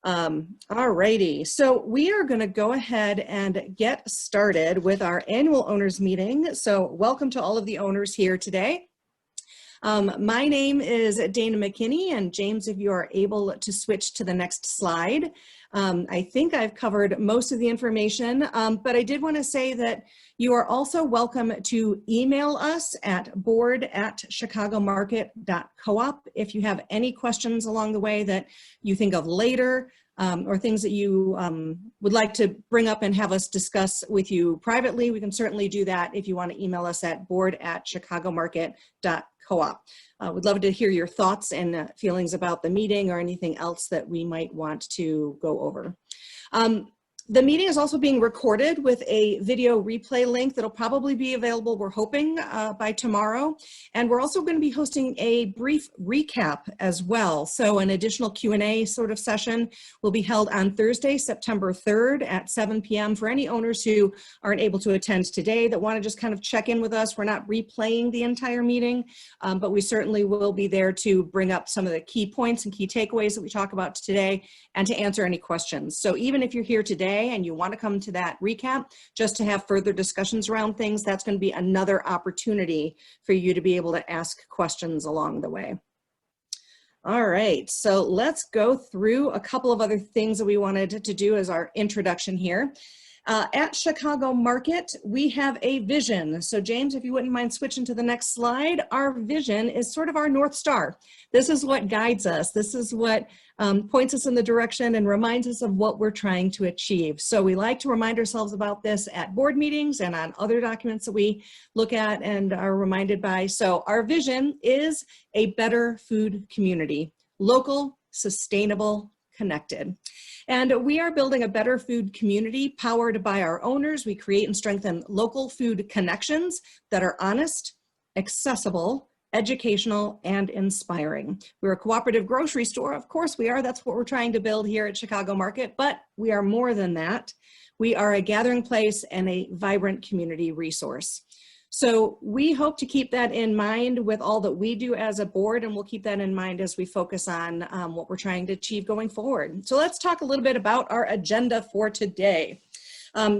Alrighty, so we are going to go ahead and get started with our annual owners meeting. So welcome to all of the owners here today. My name is Dana McKinney, and James, if you are able to switch to the next slide. I think I've covered most of the information, but I did want to say that you are also welcome to email us at board@chicagomarket.coop if you have any questions along the way that you think of later, or things that you would like to bring up and have us discuss with you privately. We can certainly do that if you want to email us at board@chicagomarket.coop. We'd love to hear your thoughts and feelings about the meeting or anything else that we might want to go over. The meeting is also being recorded with a video replay link that'll probably be available, we're hoping, by tomorrow. And we're also going to be hosting a brief recap as well. So an additional Q&A sort of session will be held on Thursday, September 3rd at 7 p.m. for any owners who aren't able to attend today that want to just kind of check in with us. We're not replaying the entire meeting, but we certainly will be there to bring up some of the key points and key takeaways that we talk about today and to answer any questions. So even if you're here today and you want to come to that recap just to have further discussions around things, that's going to be another opportunity for you to be able to ask questions along the way. All right, so let's go through a couple of other things that we wanted to do as our introduction here. At Chicago Market, we have a vision. So James, if you wouldn't mind switching to the next slide, our vision is sort of our North Star. This is what guides us. This is what points us in the direction and reminds us of what we're trying to achieve. So we like to remind ourselves about this at board meetings and on other documents that we look at and are reminded by. So our vision is a better food community, local, sustainable, connected. And we are building a better food community powered by our owners. We create and strengthen local food connections that are honest, accessible, educational, and inspiring. We're a cooperative grocery store. Of course we are. That's what we're trying to build here at Chicago Market, but we are more than that. We are a gathering place and a vibrant community resource. So we hope to keep that in mind with all that we do as a board, and we'll keep that in mind as we focus on what we're trying to achieve going forward. So let's talk a little bit about our agenda for today.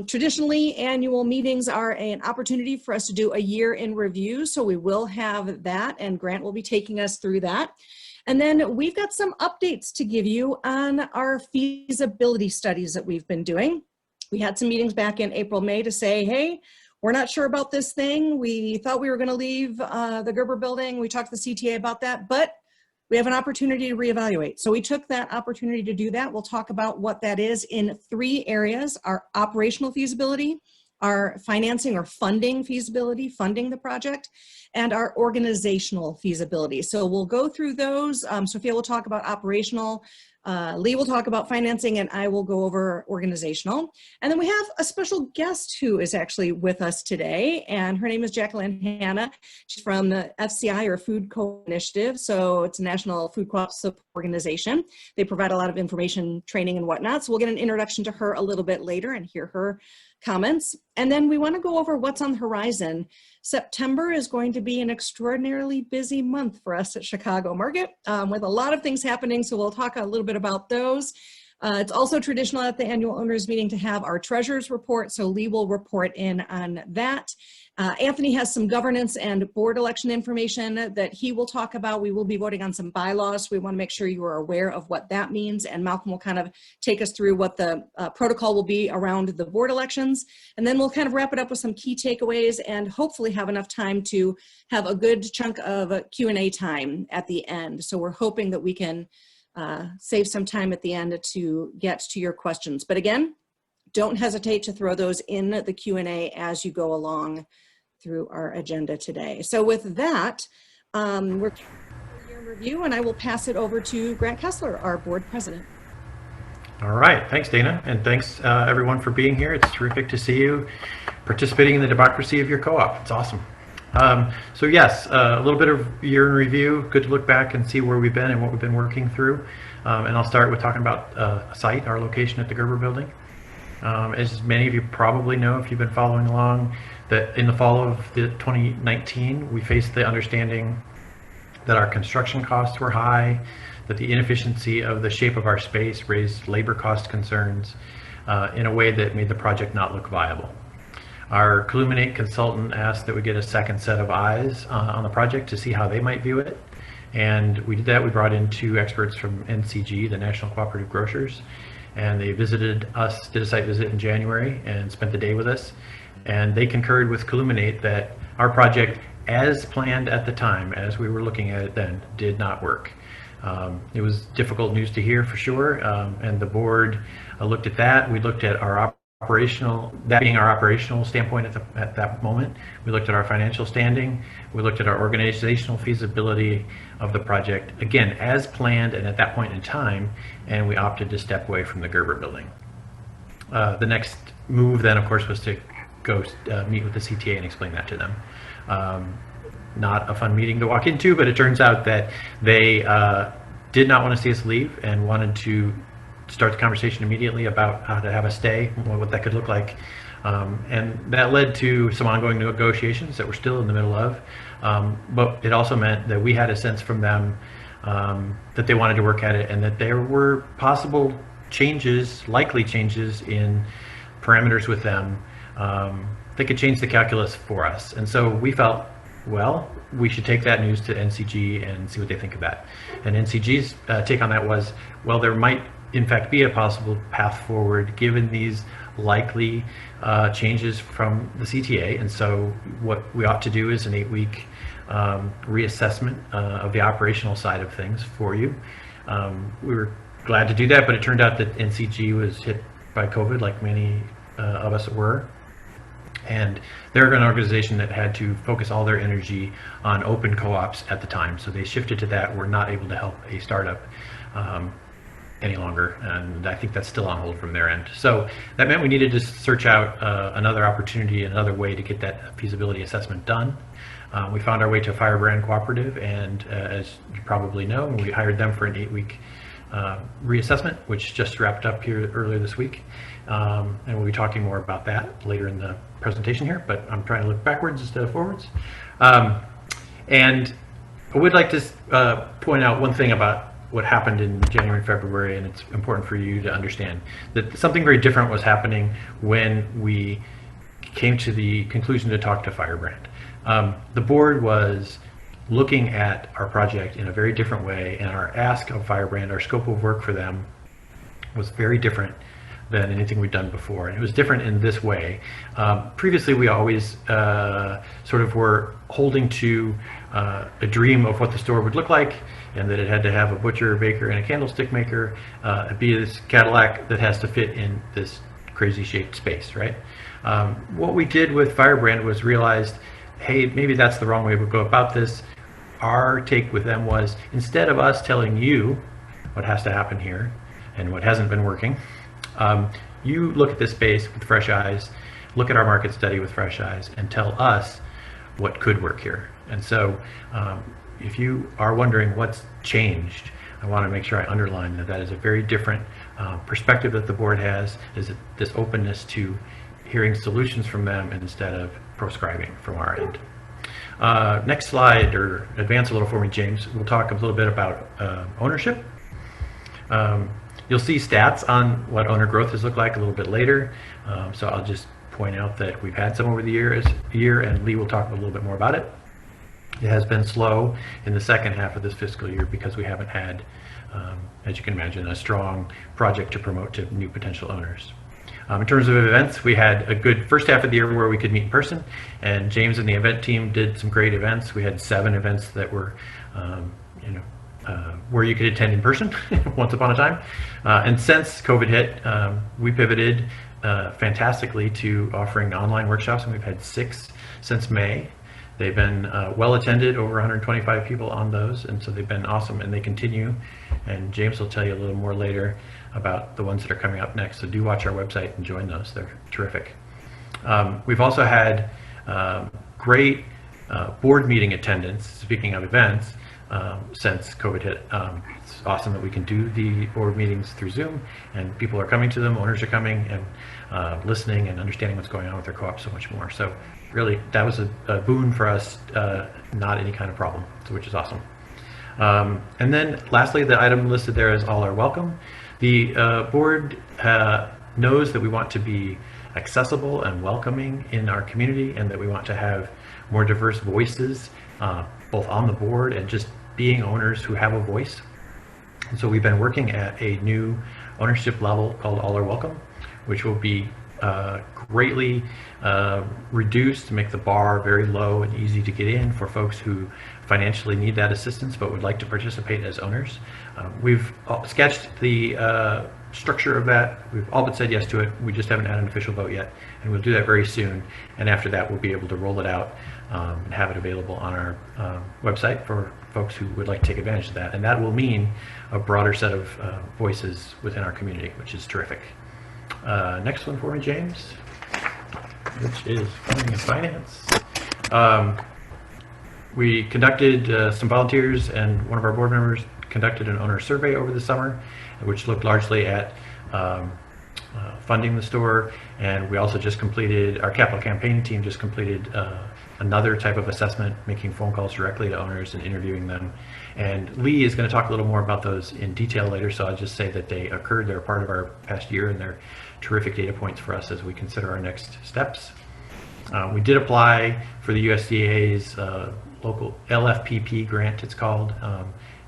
Traditionally, annual meetings are an opportunity for us to do a year in review, so we will have that, and Grant will be taking us through that. And then we've got some updates to give you on our feasibility studies that we've been doing. We had some meetings back in April, May to say, hey, we're not sure about this thing. We thought we were going to leave the Gerber building. We talked to the CTA about that, but we have an opportunity to reevaluate. So we took that opportunity to do that. We'll talk about what that is in 3 areas: our operational feasibility, our financing or funding feasibility, funding the project, and our organizational feasibility. So we'll go through those. Sophia will talk about operational, Lee will talk about financing, and I will go over organizational. And then we have a special guest who is actually with us today, and her name is Jacqueline Hanna. She's from the FCI, or Food Co-Initiative. So it's a national food co-op support organization. They provide a lot of information, training, and whatnot. So we'll get an introduction to her a little bit later and hear her comments. And then we want to go over what's on the horizon. September is going to be an extraordinarily busy month for us at Chicago Market, with a lot of things happening. So we'll talk a little bit about those. It's also traditional at the annual owners meeting to have our treasurer's report. So Lee will report in on that. Anthony has some governance and board election information that he will talk about. We will be voting on some bylaws. We want to make sure you are aware of what that means. And Malcolm will kind of take us through what the protocol will be around the board elections. And then we'll kind of wrap it up with some key takeaways and hopefully have enough time to have a good chunk of Q&A time at the end. So we're hoping that we can save some time at the end to get to your questions. But again, don't hesitate to throw those in the Q&A as you go along through our agenda today. So with that, we're here in review, and I will pass it over to Grant Kessler, our board president. All right, thanks Dana, and thanks everyone for being here. It's terrific to see you participating in the democracy of your co-op. It's awesome. So yes, a little bit of year in review. Good to look back and see where we've been and what we've been working through. And I'll start with talking about site, our location at the Gerber building. As many of you probably know, if you've been following along, that in the fall of 2019, we faced the understanding that our construction costs were high, that the inefficiency of the shape of our space raised labor cost concerns in a way that made the project not look viable. Our Columinate consultant asked that we get a second set of eyes on the project to see how they might view it. And we did that. We brought in 2 experts from NCG, the National Cooperative Grocers, and they visited us, did a site visit in January and spent the day with us. And they concurred with Columinate that our project, as planned at the time, as we were looking at it then, did not work. It was difficult news to hear for sure, and the board looked at that. We looked at our operational, that being our operational standpoint at that moment. We looked at our financial standing. We looked at our organizational feasibility of the project, again, as planned and at that point in time, and we opted to step away from the Gerber building. The next move then, of course, was to go meet with the CTA and explain that to them. Not a fun meeting to walk into, but it turns out that they did not want to see us leave and wanted to start the conversation immediately about how to have us stay, what that could look like. And that led to some ongoing negotiations that we're still in the middle of. But it also meant that we had a sense from them that they wanted to work at it and that there were possible changes, likely changes in parameters with them that could change the calculus for us. And so we felt, well, we should take that news to NCG and see what they think of that. And NCG's take on that was, well, there might in fact be a possible path forward given these likely changes from the CTA. And so what we ought to do is an 8-week reassessment of the operational side of things for you. We were glad to do that, but it turned out that NCG was hit by COVID like many of us were. And they're an organization that had to focus all their energy on open co-ops at the time. So they shifted to that. We're not able to help a startup any longer. And I think that's still on hold from their end. So that meant we needed to search out another opportunity, another way to get that feasibility assessment done. We found our way to Firebrand Cooperative, and as you probably know, we hired them for an 8-week reassessment, which just wrapped up here earlier this week. And we'll be talking more about that later in the presentation here, but I'm trying to look backwards instead of forwards. And I would like to point out one thing about what happened in January and February, and it's important for you to understand that something very different was happening when we came to the conclusion to talk to Firebrand. The board was looking at our project in a very different way, and our ask of Firebrand, our scope of work for them, was very different than anything we'd done before. And it was different in this way. Previously, we always sort of were holding to a dream of what the store would look like, and that it had to have a butcher, a baker, and a candlestick maker, be this Cadillac that has to fit in this crazy shaped space, right? What we did with Firebrand was realized, hey, maybe that's the wrong way we go about this. Our take with them was, instead of us telling you what has to happen here and what hasn't been working, you look at this space with fresh eyes, look at our market study with fresh eyes, and tell us what could work here. And so if you are wondering what's changed, I want to make sure I underline that that is a very different perspective that the board has, is this openness to hearing solutions from them instead of proscribing from our end. Next slide, or advance a little for me, James. We'll talk a little bit about ownership. You'll see stats on what owner growth has looked like a little bit later. So I'll just point out that we've had some over the year, and Lee will talk a little bit more about it. It has been slow in the second half of this fiscal year because we haven't had, as you can imagine, a strong project to promote to new potential owners. In terms of events, we had a good first half of the year where we could meet in person, and James and the event team did some great events. We had 7 events that were, where you could attend in person once upon a time. And since COVID hit, we pivoted fantastically to offering online workshops, and we've had 6 since May. They've been well attended, over 125 people on those, and so they've been awesome, and they continue. And James will tell you a little more later about the ones that are coming up next, so do watch our website and join those. They're terrific. We've also had great board meeting attendance, speaking of events, since COVID hit. It's awesome that we can do the board meetings through Zoom, and people are coming to them, owners are coming and listening and understanding what's going on with their co-op so much more. So really, that was a boon for us, not any kind of problem, which is awesome. And then lastly, the item listed there is all are welcome. The board knows that we want to be accessible and welcoming in our community, and that we want to have more diverse voices, both on the board and just being owners who have a voice. And so we've been working at a new ownership level called All Are Welcome, which will be greatly reduced to make the bar very low and easy to get in for folks who financially need that assistance but would like to participate as owners. We've sketched the structure of that. We've all but said yes to it. We just haven't had an official vote yet, and we'll do that very soon. And after that, we'll be able to roll it out and have it available on our website for folks who would like to take advantage of that. And that will mean a broader set of voices within our community, which is terrific. Next one for me, James, which is funding and finance. We conducted some volunteers, and one of our board members conducted an owner survey over the summer, which looked largely at funding the store. And we also just completed, our capital campaign team just completed another type of assessment, making phone calls directly to owners and interviewing them. And Lee is going to talk a little more about those in detail later, so I'll just say that they occurred. They're part of our past year, and they're terrific data points for us as we consider our next steps. We did apply for the USDA's local LFPP grant, it's called,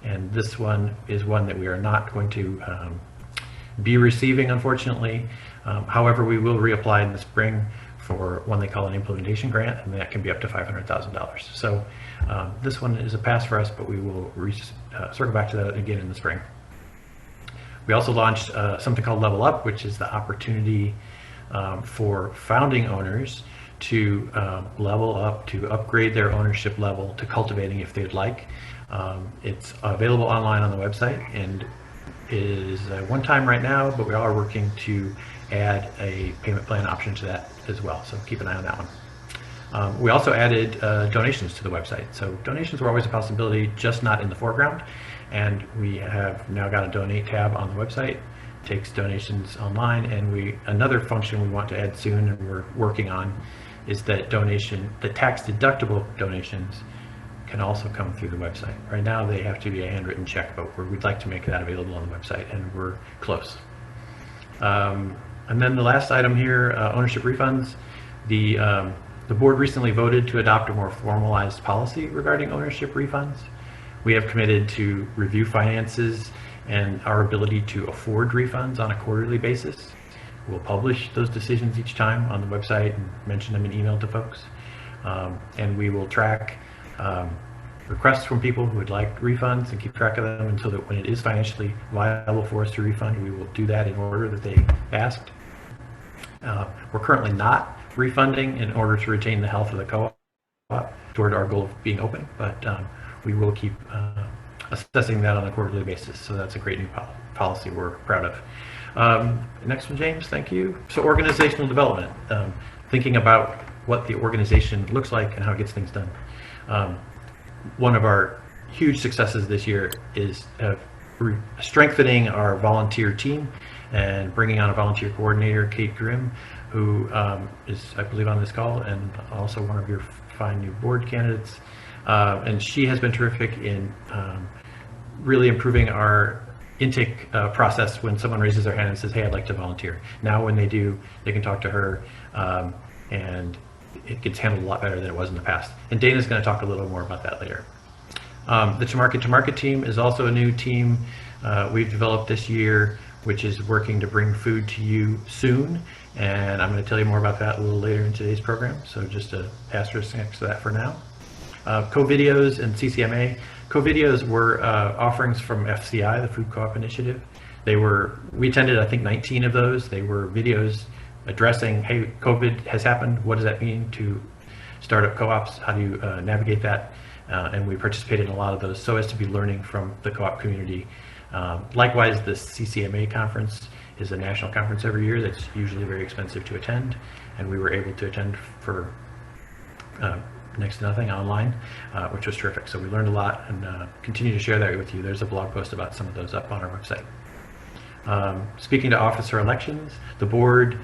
and this one is one that we are not going to be receiving, unfortunately. However, we will reapply in the spring for one they call an implementation grant, and that can be up to $500,000. So this one is a pass for us, but we will circle back to that again in the spring. We also launched something called Level Up, which is the opportunity for founding owners to level up, to upgrade their ownership level to cultivating if they'd like. It's available online on the website, and is one time right now, but we are working to add a payment plan option to that as well, so keep an eye on that one. We also added donations to the website. So donations were always a possibility, just not in the foreground, and we have now got a donate tab on the website. Takes donations online, and another function we want to add soon and we're working on is that the tax deductible donations can also come through the website. Right now they have to be a handwritten check, but we'd like to make that available on the website, and we're close. And then the last item here, ownership refunds. The board recently voted to adopt a more formalized policy regarding ownership refunds. We have committed to review finances and our ability to afford refunds on a quarterly basis. We'll publish those decisions each time on the website and mention them in email to folks. And we will track requests from people who would like refunds and keep track of them until that when it is financially viable for us to refund, we will do that in order that they asked. We're currently not refunding in order to retain the health of the co-op toward our goal of being open, but we will keep assessing that on a quarterly basis. So that's a great new policy we're proud of. Next one, James, thank you. So organizational development, thinking about what the organization looks like and how it gets things done. One of our huge successes this year is strengthening our volunteer team and bringing on a volunteer coordinator, Kate Grimm, who is, I believe, on this call, and also one of your fine new board candidates. And she has been terrific in really improving our intake process when someone raises their hand and says, hey, I'd like to volunteer. Now when they do, they can talk to her, and it gets handled a lot better than it was in the past. And Dana's going to talk a little more about that later. The To Market team is also a new team we've developed this year, which is working to bring food to you soon. And I'm going to tell you more about that a little later in today's program. So just an asterisk next to that for now. Co-videos and CCMA. Co-videos were offerings from FCI, the Food Co-op Initiative. We attended, I think, 19 of those. They were videos addressing, hey, COVID has happened. What does that mean to startup co-ops? How do you navigate that? And we participated in a lot of those so as to be learning from the co-op community. Likewise, the CCMA conference is a national conference every year that's usually very expensive to attend, and we were able to attend for next to nothing online, which was terrific. So we learned a lot, and continue to share that with you. There's a blog post about some of those up on our website. Speaking to officer elections, the board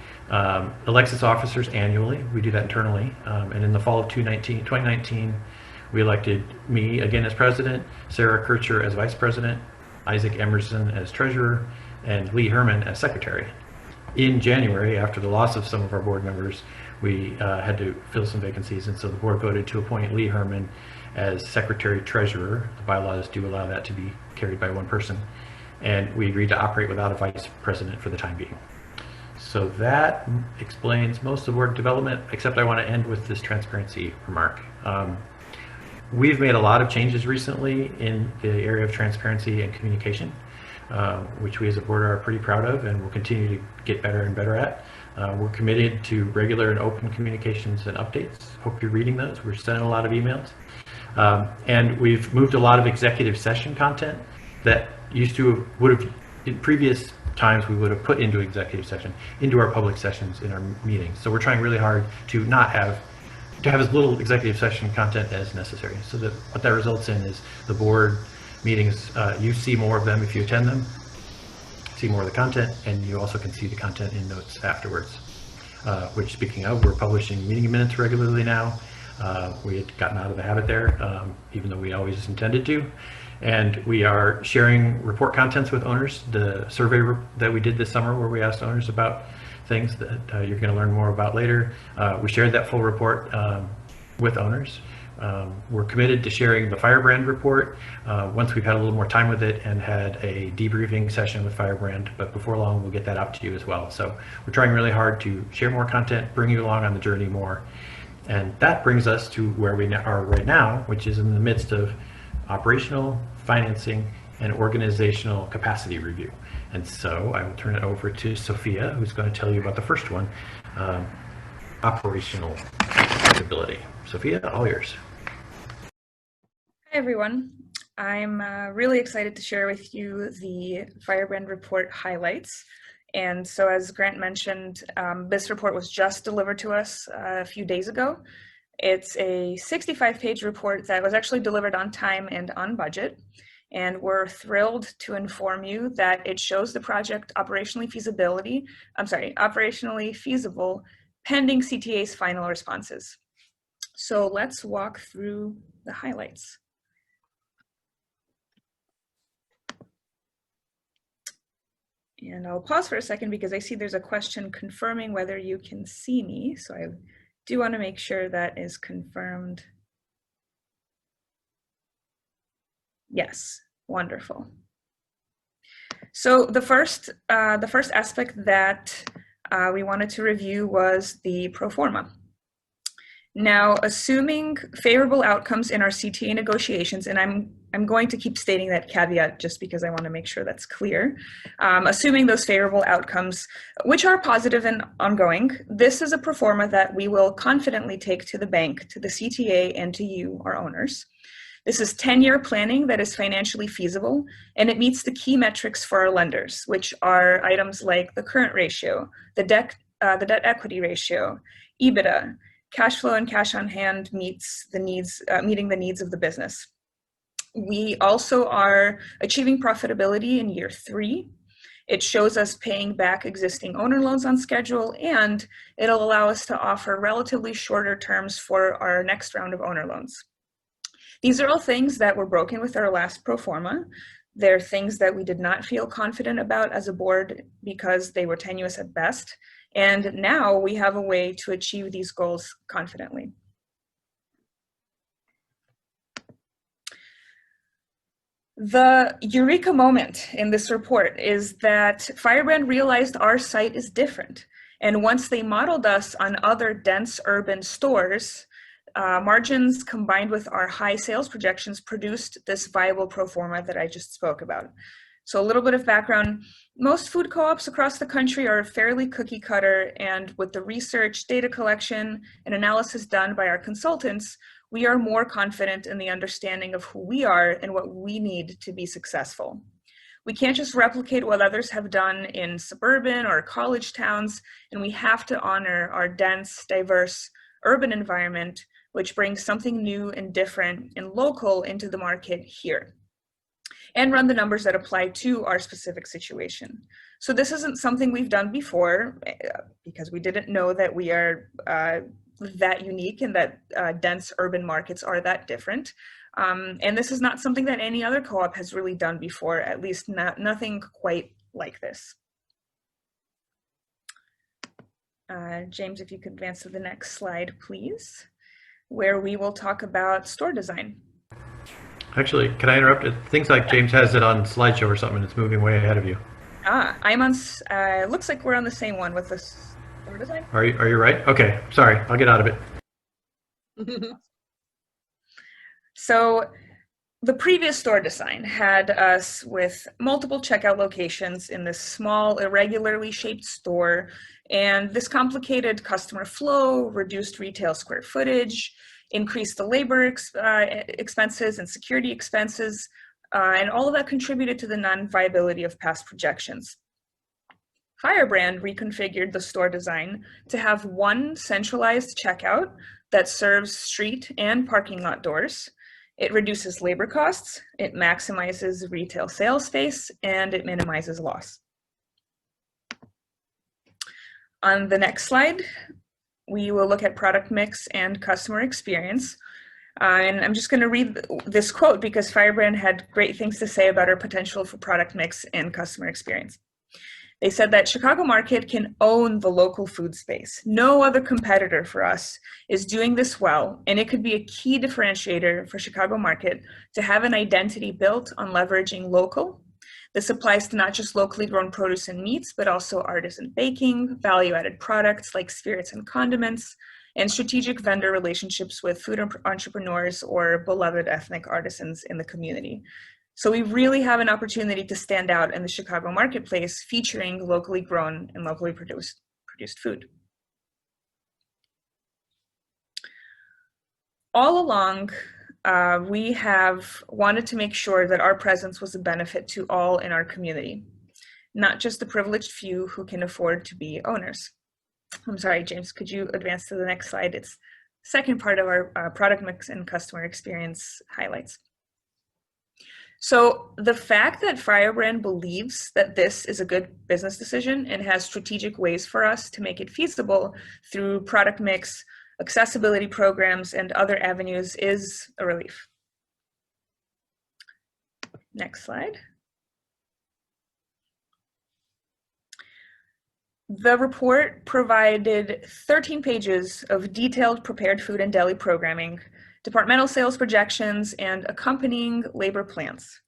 elects its officers annually. We do that internally, and in the fall of 2019, we elected me again as president, Sarah Kircher as vice president, Isaac Emerson as treasurer, and Lee Herman as secretary. In January, after the loss of some of our board members, we had to fill some vacancies, and so the board voted to appoint Lee Herman as secretary treasurer. The bylaws do allow that to be carried by one person, and we agreed to operate without a vice president for the time being. So that explains most of the board development, except I want to end with this transparency remark. We've made a lot of changes recently in the area of transparency and communication, which we as a board are pretty proud of and will continue to get better and better at. We're committed to regular and open communications and updates. Hope you're reading those. We're sending a lot of emails. And we've moved a lot of executive session content that would have in previous times we would have put into executive session into our public sessions in our meetings. So we're trying really hard to have as little executive session content as necessary. So that what that results in is the board meetings, you see more of them if you attend them, see more of the content, and you also can see the content in notes afterwards. Which, speaking of, we're publishing meeting minutes regularly now. We had gotten out of the habit there, even though we always intended to. And we are sharing report contents with owners. The survey that we did this summer where we asked owners about things that you're going to learn more about later, we shared that full report with owners. We're committed to sharing the Firebrand report once we've had a little more time with it and had a debriefing session with Firebrand, but before long we'll get that out to you as well. So we're trying really hard to share more content, bring you along on the journey more. And that brings us to where we are right now, which is in the midst of operational, financing, and organizational capacity review. And so I will turn it over to Sophia, who's going to tell you about the first one, operational capability. Sophia, all yours. Hi, everyone. I'm really excited to share with you the Firebrand report highlights. And so as Grant mentioned, this report was just delivered to us a few days ago. It's a 65-page report that was actually delivered on time and on budget. And we're thrilled to inform you that it shows the project operationally feasible pending CTA's final responses. So let's walk through the highlights. And I'll pause for a second because I see there's a question confirming whether you can see me. So I do want to make sure that is confirmed. Yes, wonderful. So the first aspect that we wanted to review was the pro forma. Now, assuming favorable outcomes in our CTA negotiations, and I'm going to keep stating that caveat just because I want to make sure that's clear. Assuming those favorable outcomes, which are positive and ongoing, this is a pro forma that we will confidently take to the bank, to the CTA, and to you, our owners. This is 10-year planning that is financially feasible, and it meets the key metrics for our lenders, which are items like the current ratio, the debt equity ratio, EBITDA, cash flow and cash on hand meeting the needs of the business. We also are achieving profitability in year 3. It shows us paying back existing owner loans on schedule, and it'll allow us to offer relatively shorter terms for our next round of owner loans. These are all things that were broken with our last pro forma. They're things that we did not feel confident about as a board because they were tenuous at best. And now we have a way to achieve these goals confidently. The eureka moment in this report is that Firebrand realized our site is different. And once they modeled us on other dense urban stores, margins combined with our high sales projections produced this viable pro forma that I just spoke about. So a little bit of background, most food co-ops across the country are fairly cookie cutter, and with the research, data collection, and analysis done by our consultants, we are more confident in the understanding of who we are and what we need to be successful. We can't just replicate what others have done in suburban or college towns, and we have to honor our dense, diverse urban environment, which brings something new and different and local into the market here, and run the numbers that apply to our specific situation. So this isn't something we've done before because we didn't know that we are that unique and that dense urban markets are that different. And this is not something that any other co-op has really done before, at least nothing quite like this. James, if you could advance to the next slide, please, where we will talk about store design. Actually, can I interrupt? It things like James has it on slideshow or something. It's moving way ahead of you. I'm on, looks like we're on the same one with this store design. Are you right? Okay, sorry, I'll get out of it. So the previous store design had us with multiple checkout locations in this small, irregularly shaped store, and this complicated customer flow, reduced retail square footage, increased the labor expenses and security expenses, and all of that contributed to the non-viability of past projections. Firebrand reconfigured the store design to have one centralized checkout that serves street and parking lot doors. It reduces labor costs, it maximizes retail sales space, and it minimizes loss. On the next slide, we will look at product mix and customer experience. And I'm just going to read this quote because Firebrand had great things to say about our potential for product mix and customer experience. They said that Chicago Market can own the local food space. No other competitor for us is doing this well, and it could be a key differentiator for Chicago Market to have an identity built on leveraging local. This applies to not just locally grown produce and meats, but also artisan baking, value-added products like spirits and condiments, and strategic vendor relationships with food entrepreneurs or beloved ethnic artisans in the community. So we really have an opportunity to stand out in the Chicago marketplace featuring locally grown and locally produced food. All along, we have wanted to make sure that our presence was a benefit to all in our community, not just the privileged few who can afford to be owners. I'm sorry, James, could you advance to the next slide? It's the second part of our product mix and customer experience highlights. So the fact that Firebrand believes that this is a good business decision and has strategic ways for us to make it feasible through product mix, accessibility programs, and other avenues is a relief. Next slide. The report provided 13 pages of detailed prepared food and deli programming, departmental sales projections, and accompanying labor plans.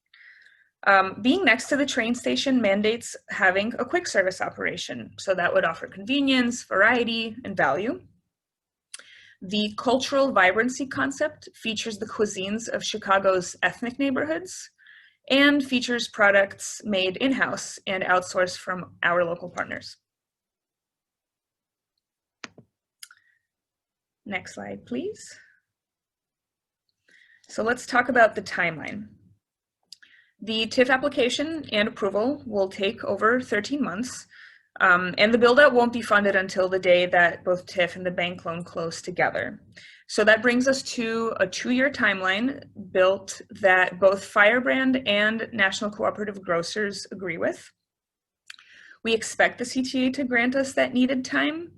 Being next to the train station mandates having a quick service operation, so that would offer convenience, variety, and value. The cultural vibrancy concept features the cuisines of Chicago's ethnic neighborhoods and features products made in-house and outsourced from our local partners. Next slide, please. So let's talk about the timeline. The TIF application and approval will take over 13 months, and the build-out won't be funded until the day that both TIF and the bank loan close together. So that brings us to a 2-year timeline built that both Firebrand and National Cooperative Grocers agree with. We expect the CTA to grant us that needed time,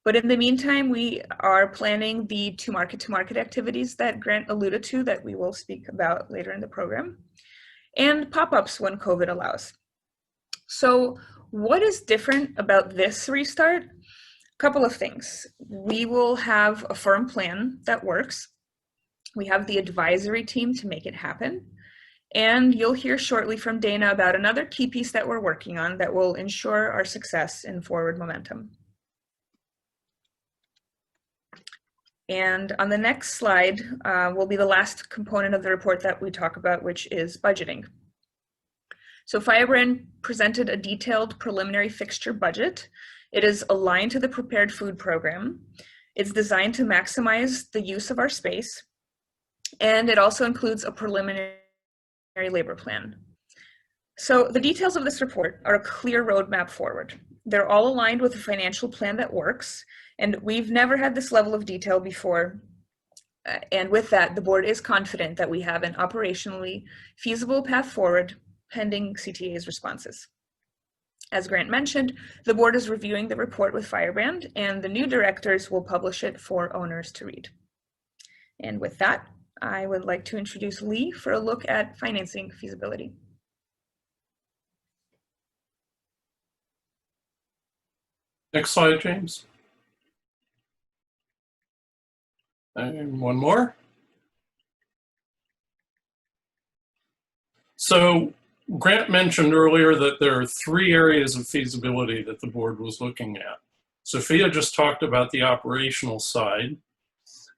but in the meantime, we are planning the two market-to-market activities that Grant alluded to that we will speak about later in the program, and pop-ups when COVID allows. So what is different about this restart? A couple of things. We will have a firm plan that works. We have the advisory team to make it happen. And you'll hear shortly from Dana about another key piece that we're working on that will ensure our success and forward momentum. And on the next slide will be the last component of the report that we talk about, which is budgeting. So Firebrand presented a detailed preliminary fixture budget. It is aligned to the prepared food program. It's designed to maximize the use of our space. And it also includes a preliminary labor plan. So the details of this report are a clear roadmap forward. They're all aligned with a financial plan that works. And we've never had this level of detail before. And with that, the board is confident that we have an operationally feasible path forward pending CTA's responses. As Grant mentioned, the board is reviewing the report with Firebrand, and the new directors will publish it for owners to read. And with that, I would like to introduce Lee for a look at financing feasibility. Next slide, James. And one more. So Grant mentioned earlier that there are 3 areas of feasibility that the board was looking at. Sophia just talked about the operational side,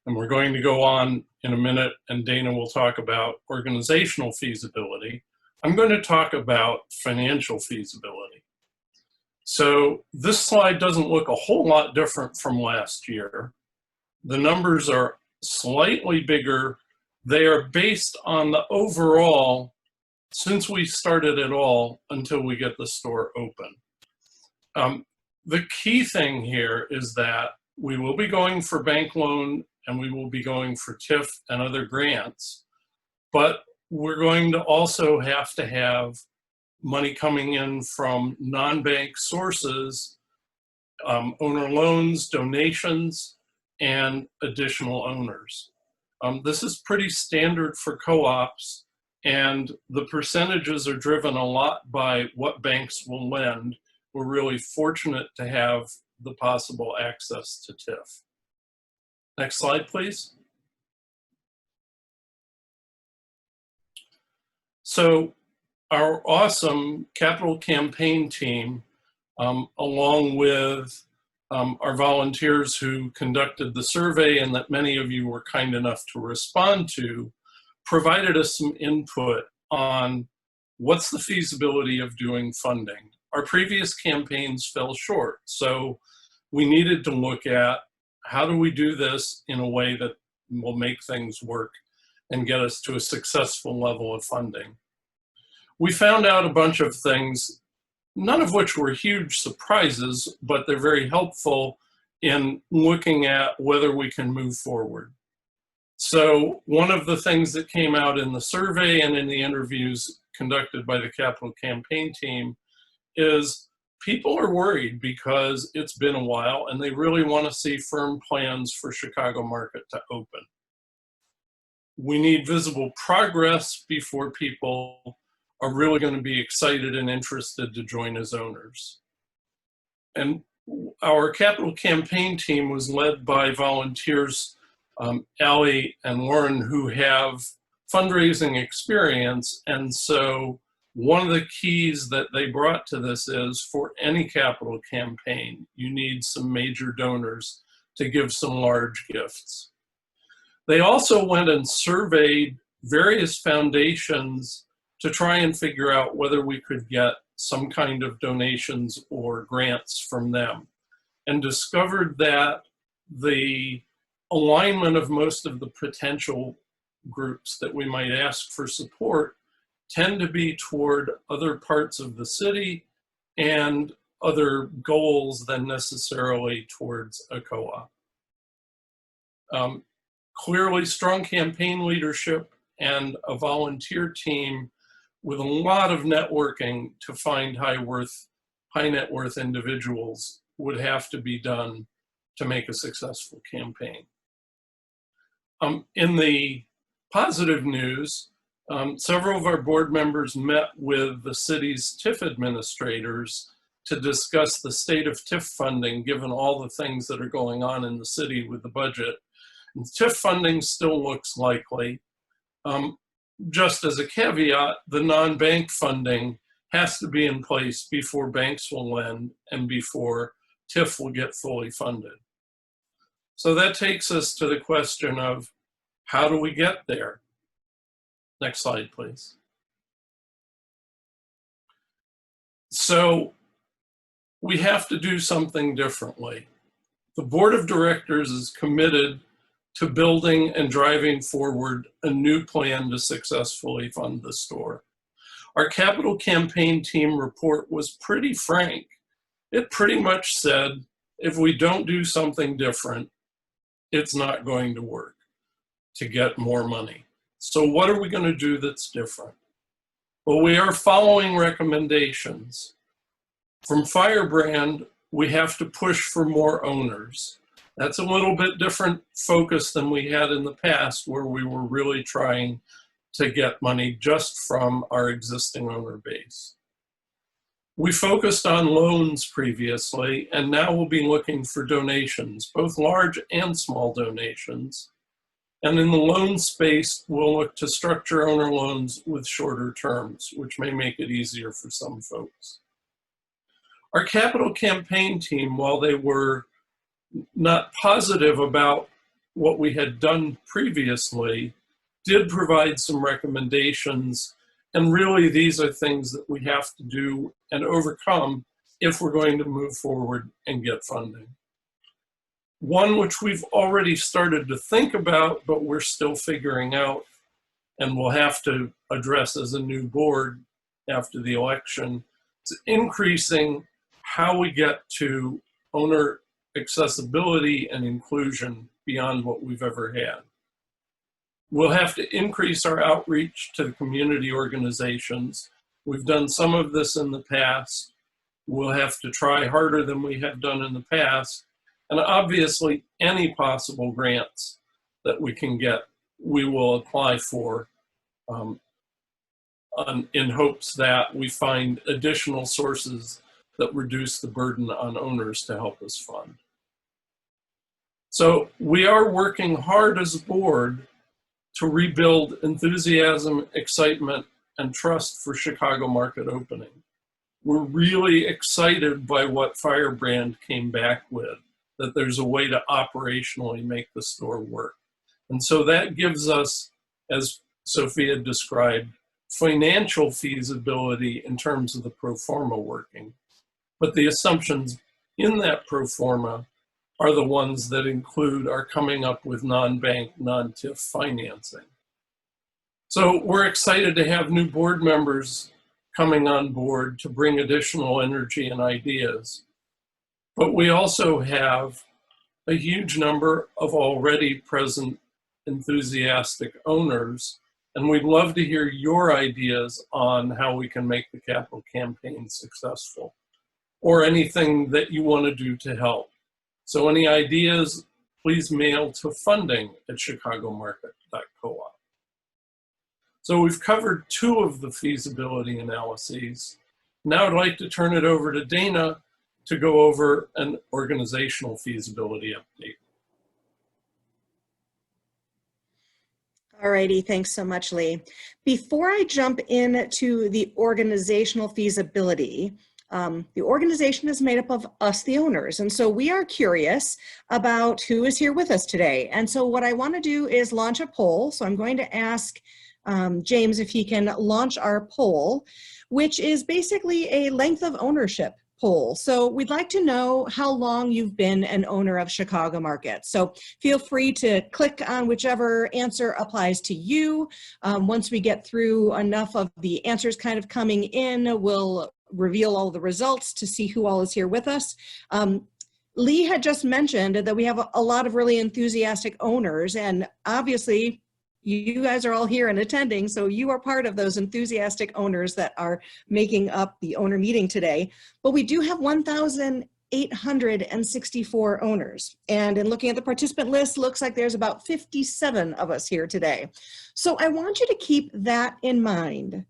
and we're going to go on in a minute, and Dana will talk about organizational feasibility. I'm going to talk about financial feasibility. So this slide doesn't look a whole lot different from last year. The numbers are slightly bigger. They are based on the overall, since we started it all until we get the store open. The key thing here is that we will be going for bank loan and we will be going for TIF and other grants, but we're going to also have to have money coming in from non-bank sources, owner loans, donations, and additional owners. This is pretty standard for co-ops, and the percentages are driven a lot by what banks will lend. We're really fortunate to have the possible access to TIF. Next slide, please. So our awesome capital campaign team, along with our volunteers who conducted the survey and that many of you were kind enough to respond to, provided us some input on what's the feasibility of doing funding. Our previous campaigns fell short, so we needed to look at how do we do this in a way that will make things work and get us to a successful level of funding. We found out a bunch of things, none of which were huge surprises, but they're very helpful in looking at whether we can move forward. So one of the things that came out in the survey and in the interviews conducted by the capital campaign team is people are worried because it's been a while and they really want to see firm plans for Chicago market to open. We need visible progress before people are really going to be excited and interested to join as owners. And our capital campaign team was led by volunteers, Allie and Lauren, who have fundraising experience. And so one of the keys that they brought to this is for any capital campaign, you need some major donors to give some large gifts. They also went and surveyed various foundations to try and figure out whether we could get some kind of donations or grants from them, and discovered that the alignment of most of the potential groups that we might ask for support tend to be toward other parts of the city and other goals than necessarily towards a co-op. Clearly strong campaign leadership and a volunteer team with a lot of networking to find high net worth individuals would have to be done to make a successful campaign. In the positive news, several of our board members met with the city's TIF administrators to discuss the state of TIF funding, given all the things that are going on in the city with the budget. And TIF funding still looks likely. Just as a caveat, the non-bank funding has to be in place before banks will lend and before TIF will get fully funded. So that takes us to the question of how do we get there? Next slide, please. So we have to do something differently. The board of directors is committed to building and driving forward a new plan to successfully fund the store. Our capital campaign team report was pretty frank. It pretty much said, if we don't do something different, it's not going to work to get more money. So what are we going to do that's different? Well, we are following recommendations. From Firebrand, we have to push for more owners. That's a little bit different focus than we had in the past, where we were really trying to get money just from our existing owner base. We focused on loans previously, and now we'll be looking for donations, both large and small donations. And in the loan space, we'll look to structure owner loans with shorter terms, which may make it easier for some folks. Our capital campaign team, while they were not positive about what we had done previously, did provide some recommendations. And really, these are things that we have to do and overcome if we're going to move forward and get funding. One which we've already started to think about, but we're still figuring out, and we'll have to address as a new board after the election, is increasing how we get to owner accessibility and inclusion beyond what we've ever had. We'll have to increase our outreach to the community organizations. We've done some of this in the past. We'll have to try harder than we have done in the past. And obviously, any possible grants that we can get, we will apply for in hopes that we find additional sources that reduce the burden on owners to help us fund. So we are working hard as a board to rebuild enthusiasm, excitement, and trust for Chicago market opening. We're really excited by what Firebrand came back with, that there's a way to operationally make the store work. And so that gives us, as Sophia described, financial feasibility in terms of the pro forma working. But the assumptions in that pro forma are the ones that include our coming up with non-bank, non-TIF financing. So we're excited to have new board members coming on board to bring additional energy and ideas. But we also have a huge number of already present enthusiastic owners, and we'd love to hear your ideas on how we can make the capital campaign successful, or anything that you want to do to help. So any ideas, please mail to funding@chicagomarket.coop. So we've covered 2 of the feasibility analyses. Now I'd like to turn it over to Dana to go over an organizational feasibility update. Alrighty, thanks so much, Lee. Before I jump into the organizational feasibility, the organization is made up of us, the owners, and so we are curious about who is here with us today. And so what I want to do is launch a poll. So I'm going to ask James if he can launch our poll, which is basically a length of ownership poll. So we'd like to know how long you've been an owner of Chicago Market. So feel free to click on whichever answer applies to you. Once we get through enough of the answers kind of coming in, we'll reveal all the results to see who all is here with us. Lee had just mentioned that we have a lot of really enthusiastic owners, and obviously you guys are all here and attending, so you are part of those enthusiastic owners that are making up the owner meeting today. But we do have 1,864 owners, and in looking at the participant list, looks like there's about 57 of us here today. So I want you to keep that in mind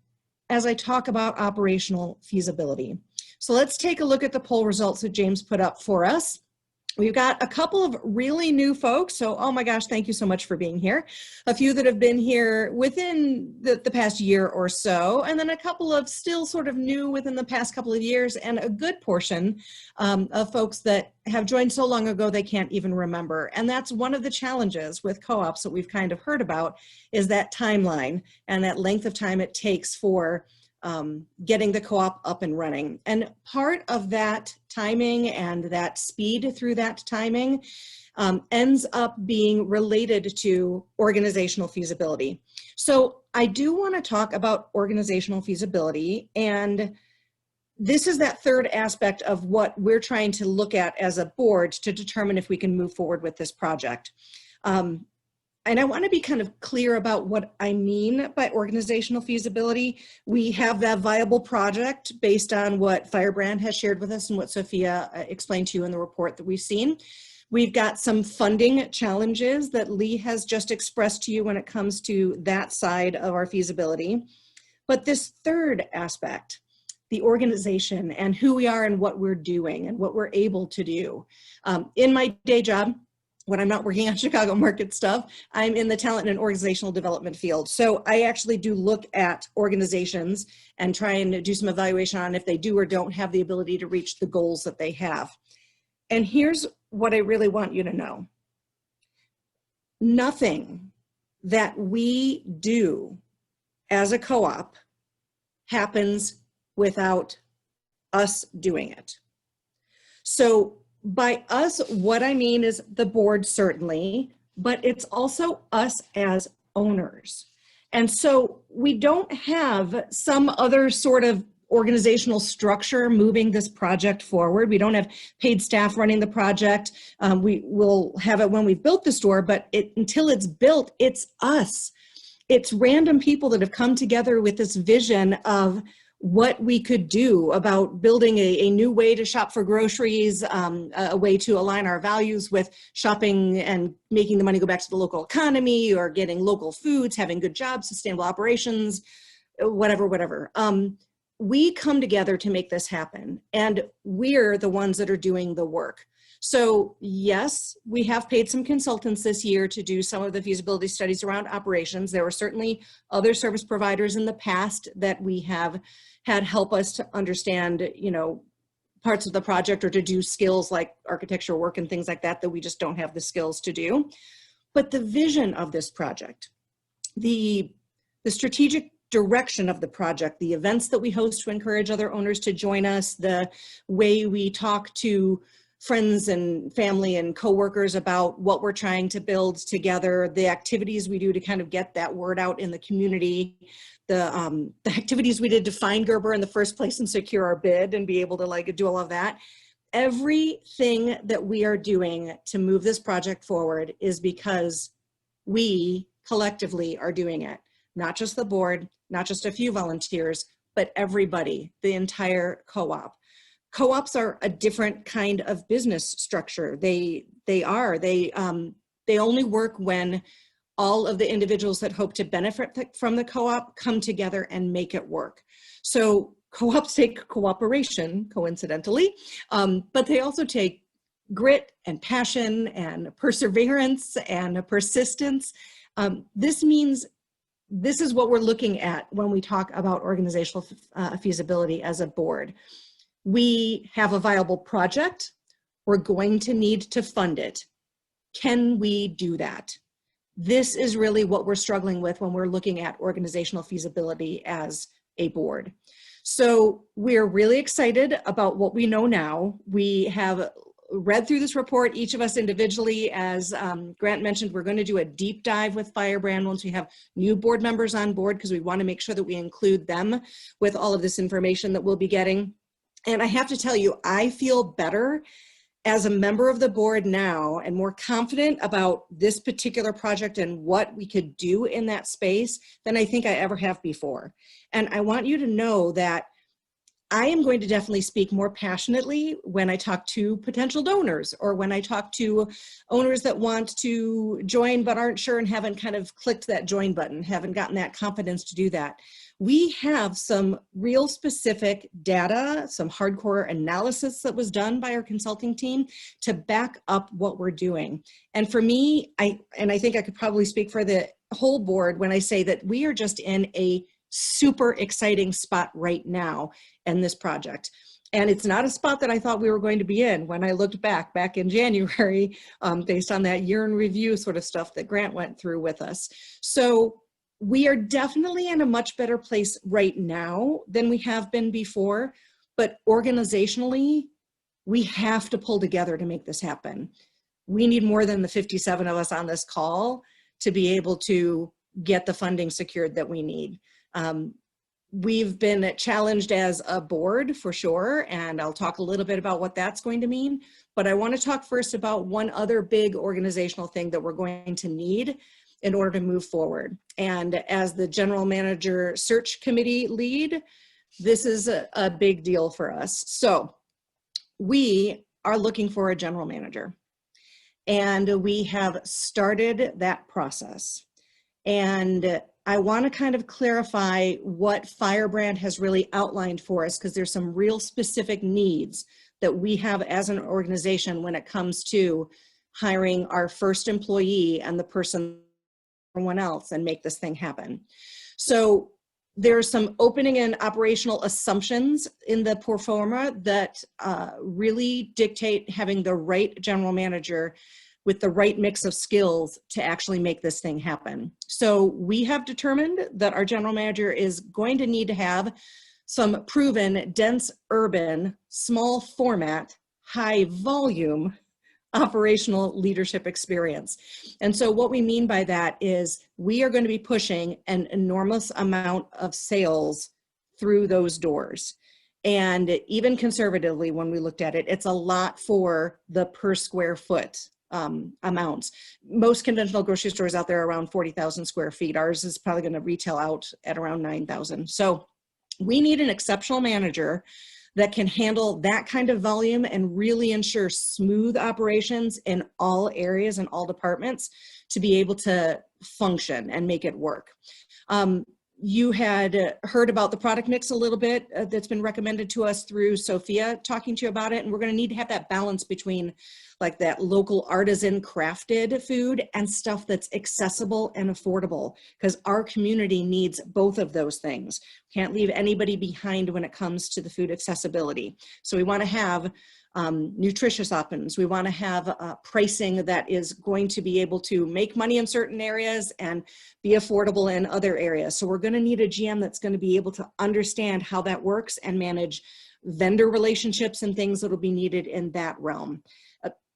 as I talk about operational feasibility. So let's take a look at the poll results that James put up for us. We've got a couple of really new folks, so oh my gosh, thank you so much for being here. A few that have been here within the past year or so, and then a couple of still sort of new within the past couple of years, and a good portion of folks that have joined so long ago they can't even remember. And that's one of the challenges with co-ops that we've kind of heard about, is that timeline and that length of time it takes for getting the co-op up and running. And part of that timing and that speed through that timing ends up being related to organizational feasibility. So I do want to talk about organizational feasibility, and this is that third aspect of what we're trying to look at as a board to determine if we can move forward with this project. And I want to be kind of clear about what I mean by organizational feasibility. We have that viable project based on what Firebrand has shared with us and what Sophia explained to you in the report that we've seen. We've got some funding challenges that Lee has just expressed to you when it comes to that side of our feasibility. But this third aspect, the organization and who we are and what we're doing and what we're able to do. In my day job, when I'm not working on Chicago market stuff, I'm in the talent and organizational development field. So I actually do look at organizations and try and do some evaluation on if they do or don't have the ability to reach the goals that they have. And here's what I really want you to know. Nothing that we do as a co-op happens without us doing it. So by us, what I mean is the board certainly, but it's also us as owners. And so we don't have some other sort of organizational structure moving this project forward. We don't have paid staff running the project. We will have it when we've built the store, but until it's built, it's us. It's random people that have come together with this vision of what we could do about building a new way to shop for groceries, a way to align our values with shopping and making the money go back to the local economy, or getting local foods, having good jobs, sustainable operations, whatever. We come together to make this happen, and we're the ones that are doing the work. So yes, we have paid some consultants this year to do some of the feasibility studies around operations. There were certainly other service providers in the past that we have had help us to understand, parts of the project, or to do skills like architecture work and things like that we just don't have the skills to do. But the vision of this project, the strategic direction of the project, the events that we host to encourage other owners to join us, the way we talk to friends and family and coworkers about what we're trying to build together, the activities we do to kind of get that word out in the community, the activities we did to find Gerber in the first place and secure our bid and be able to do all of that. Everything that we are doing to move this project forward is because we collectively are doing it. Not just the board, not just a few volunteers, but everybody, the entire co-op. Co-ops are a different kind of business structure. They only work when all of the individuals that hope to benefit from the co-op come together and make it work. So co-ops take cooperation, coincidentally, but they also take grit and passion and perseverance and persistence. This means this is what we're looking at when we talk about organizational feasibility as a board. We have a viable project. We're going to need to fund it. Can we do that? This is really what we're struggling with when we're looking at organizational feasibility as a board. So we're really excited about what we know now. We have read through this report, each of us individually. As Grant mentioned, we're going to do a deep dive with Firebrand once we have new board members on board, because we want to make sure that we include them with all of this information that we'll be getting. And I have to tell you, I feel better as a member of the board now and more confident about this particular project and what we could do in that space than I think I ever have before. And I want you to know that I am going to definitely speak more passionately when I talk to potential donors, or when I talk to owners that want to join but aren't sure and haven't kind of clicked that join button, haven't gotten that confidence to do that. We have some real specific data, some hardcore analysis that was done by our consulting team to back up what we're doing. And for me, I think I could probably speak for the whole board when I say that we are just in a super exciting spot right now in this project. And it's not a spot that I thought we were going to be in when I looked back in January, based on that year in review sort of stuff that Grant went through with us. So we are definitely in a much better place right now than we have been before, but organizationally, we have to pull together to make this happen. We need more than the 57 of us on this call to be able to get the funding secured that we need. We've been challenged as a board for sure, and I'll talk a little bit about what that's going to mean, but I want to talk first about one other big organizational thing that we're going to need, in order to move forward. And as the general manager search committee lead, this is a big deal for us. So we are looking for a general manager, and we have started that process. And I want to kind of clarify what Firebrand has really outlined for us, because there's some real specific needs that we have as an organization when it comes to hiring our first employee and the person, everyone else, and make this thing happen. So there's some opening and operational assumptions in the pro forma that really dictate having the right general manager with the right mix of skills to actually make this thing happen. So we have determined that our general manager is going to need to have some proven, dense, urban, small format, high volume operational leadership experience. And so what we mean by that is we are going to be pushing an enormous amount of sales through those doors. And even conservatively, when we looked at it, it's a lot for the per square foot amounts. Most conventional grocery stores out there are around 40,000 square feet. Ours is probably going to retail out at around 9,000. So we need an exceptional manager that can handle that kind of volume and really ensure smooth operations in all areas and all departments to be able to function and make it work. You had heard about the product mix a little bit that's been recommended to us through Sophia talking to you about it. And we're going to need to have that balance between like that local artisan crafted food and stuff that's accessible and affordable, because our community needs both of those things. Can't leave anybody behind when it comes to the food accessibility. So we want to have nutritious options. We want to have pricing that is going to be able to make money in certain areas and be affordable in other areas. So we're going to need a GM that's going to be able to understand how that works and manage vendor relationships and things that will be needed in that realm.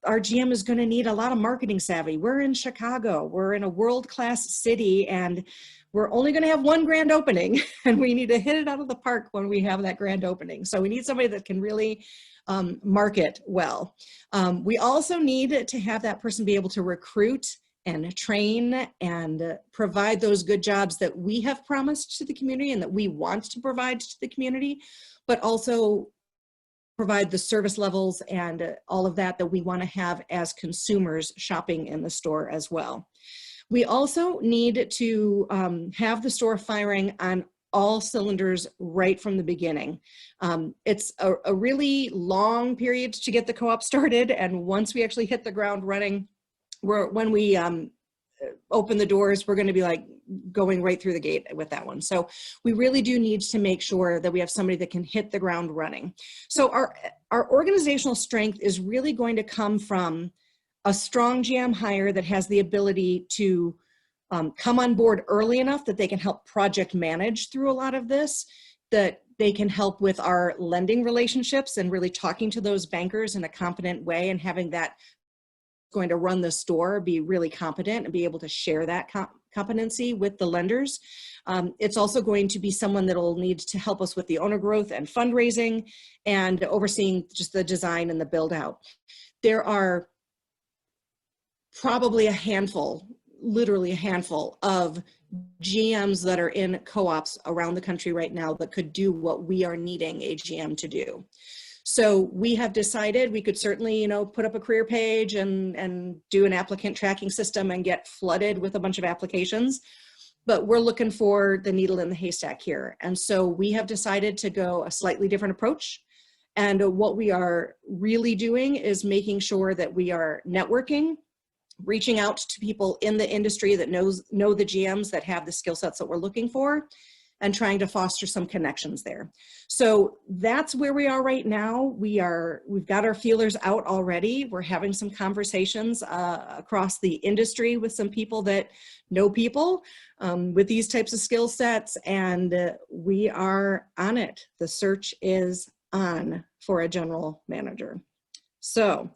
Our GM is going to need a lot of marketing savvy. We're in Chicago. We're in a world-class city, and we're only going to have one grand opening, and we need to hit it out of the park when we have that grand opening. So we need somebody that can really market well. We also need to have that person be able to recruit and train and provide those good jobs that we have promised to the community and that we want to provide to the community, but also provide the service levels and all of that that we want to have as consumers shopping in the store as well. We also need to have the store firing on all cylinders right from the beginning. It's a really long period to get the co-op started, and once we actually hit the ground running, when we open the doors, we're going to be like going right through the gate with that one. So we really do need to make sure that we have somebody that can hit the ground running. So our organizational strength is really going to come from a strong GM hire that has the ability to come on board early enough that they can help project manage through a lot of this, that they can help with our lending relationships and really talking to those bankers in a competent way, and having that going to run the store be really competent and be able to share that competency with the lenders. It's also going to be someone that will need to help us with the owner growth and fundraising and overseeing just the design and the build out. There are probably a handful, literally a handful of GMs that are in co-ops around the country right now that could do what we are needing a GM to do. So we have decided we could certainly, put up a career page and do an applicant tracking system and get flooded with a bunch of applications, but we're looking for the needle in the haystack here. And so we have decided to go a slightly different approach. And what we are really doing is making sure that we are networking, reaching out to people in the industry that know the GMs that have the skill sets that we're looking for, and trying to foster some connections there. So that's where we are right now. We've got our feelers out already. We're having some conversations across the industry with some people that know people with these types of skill sets, and we are on it. The search is on for a general manager. So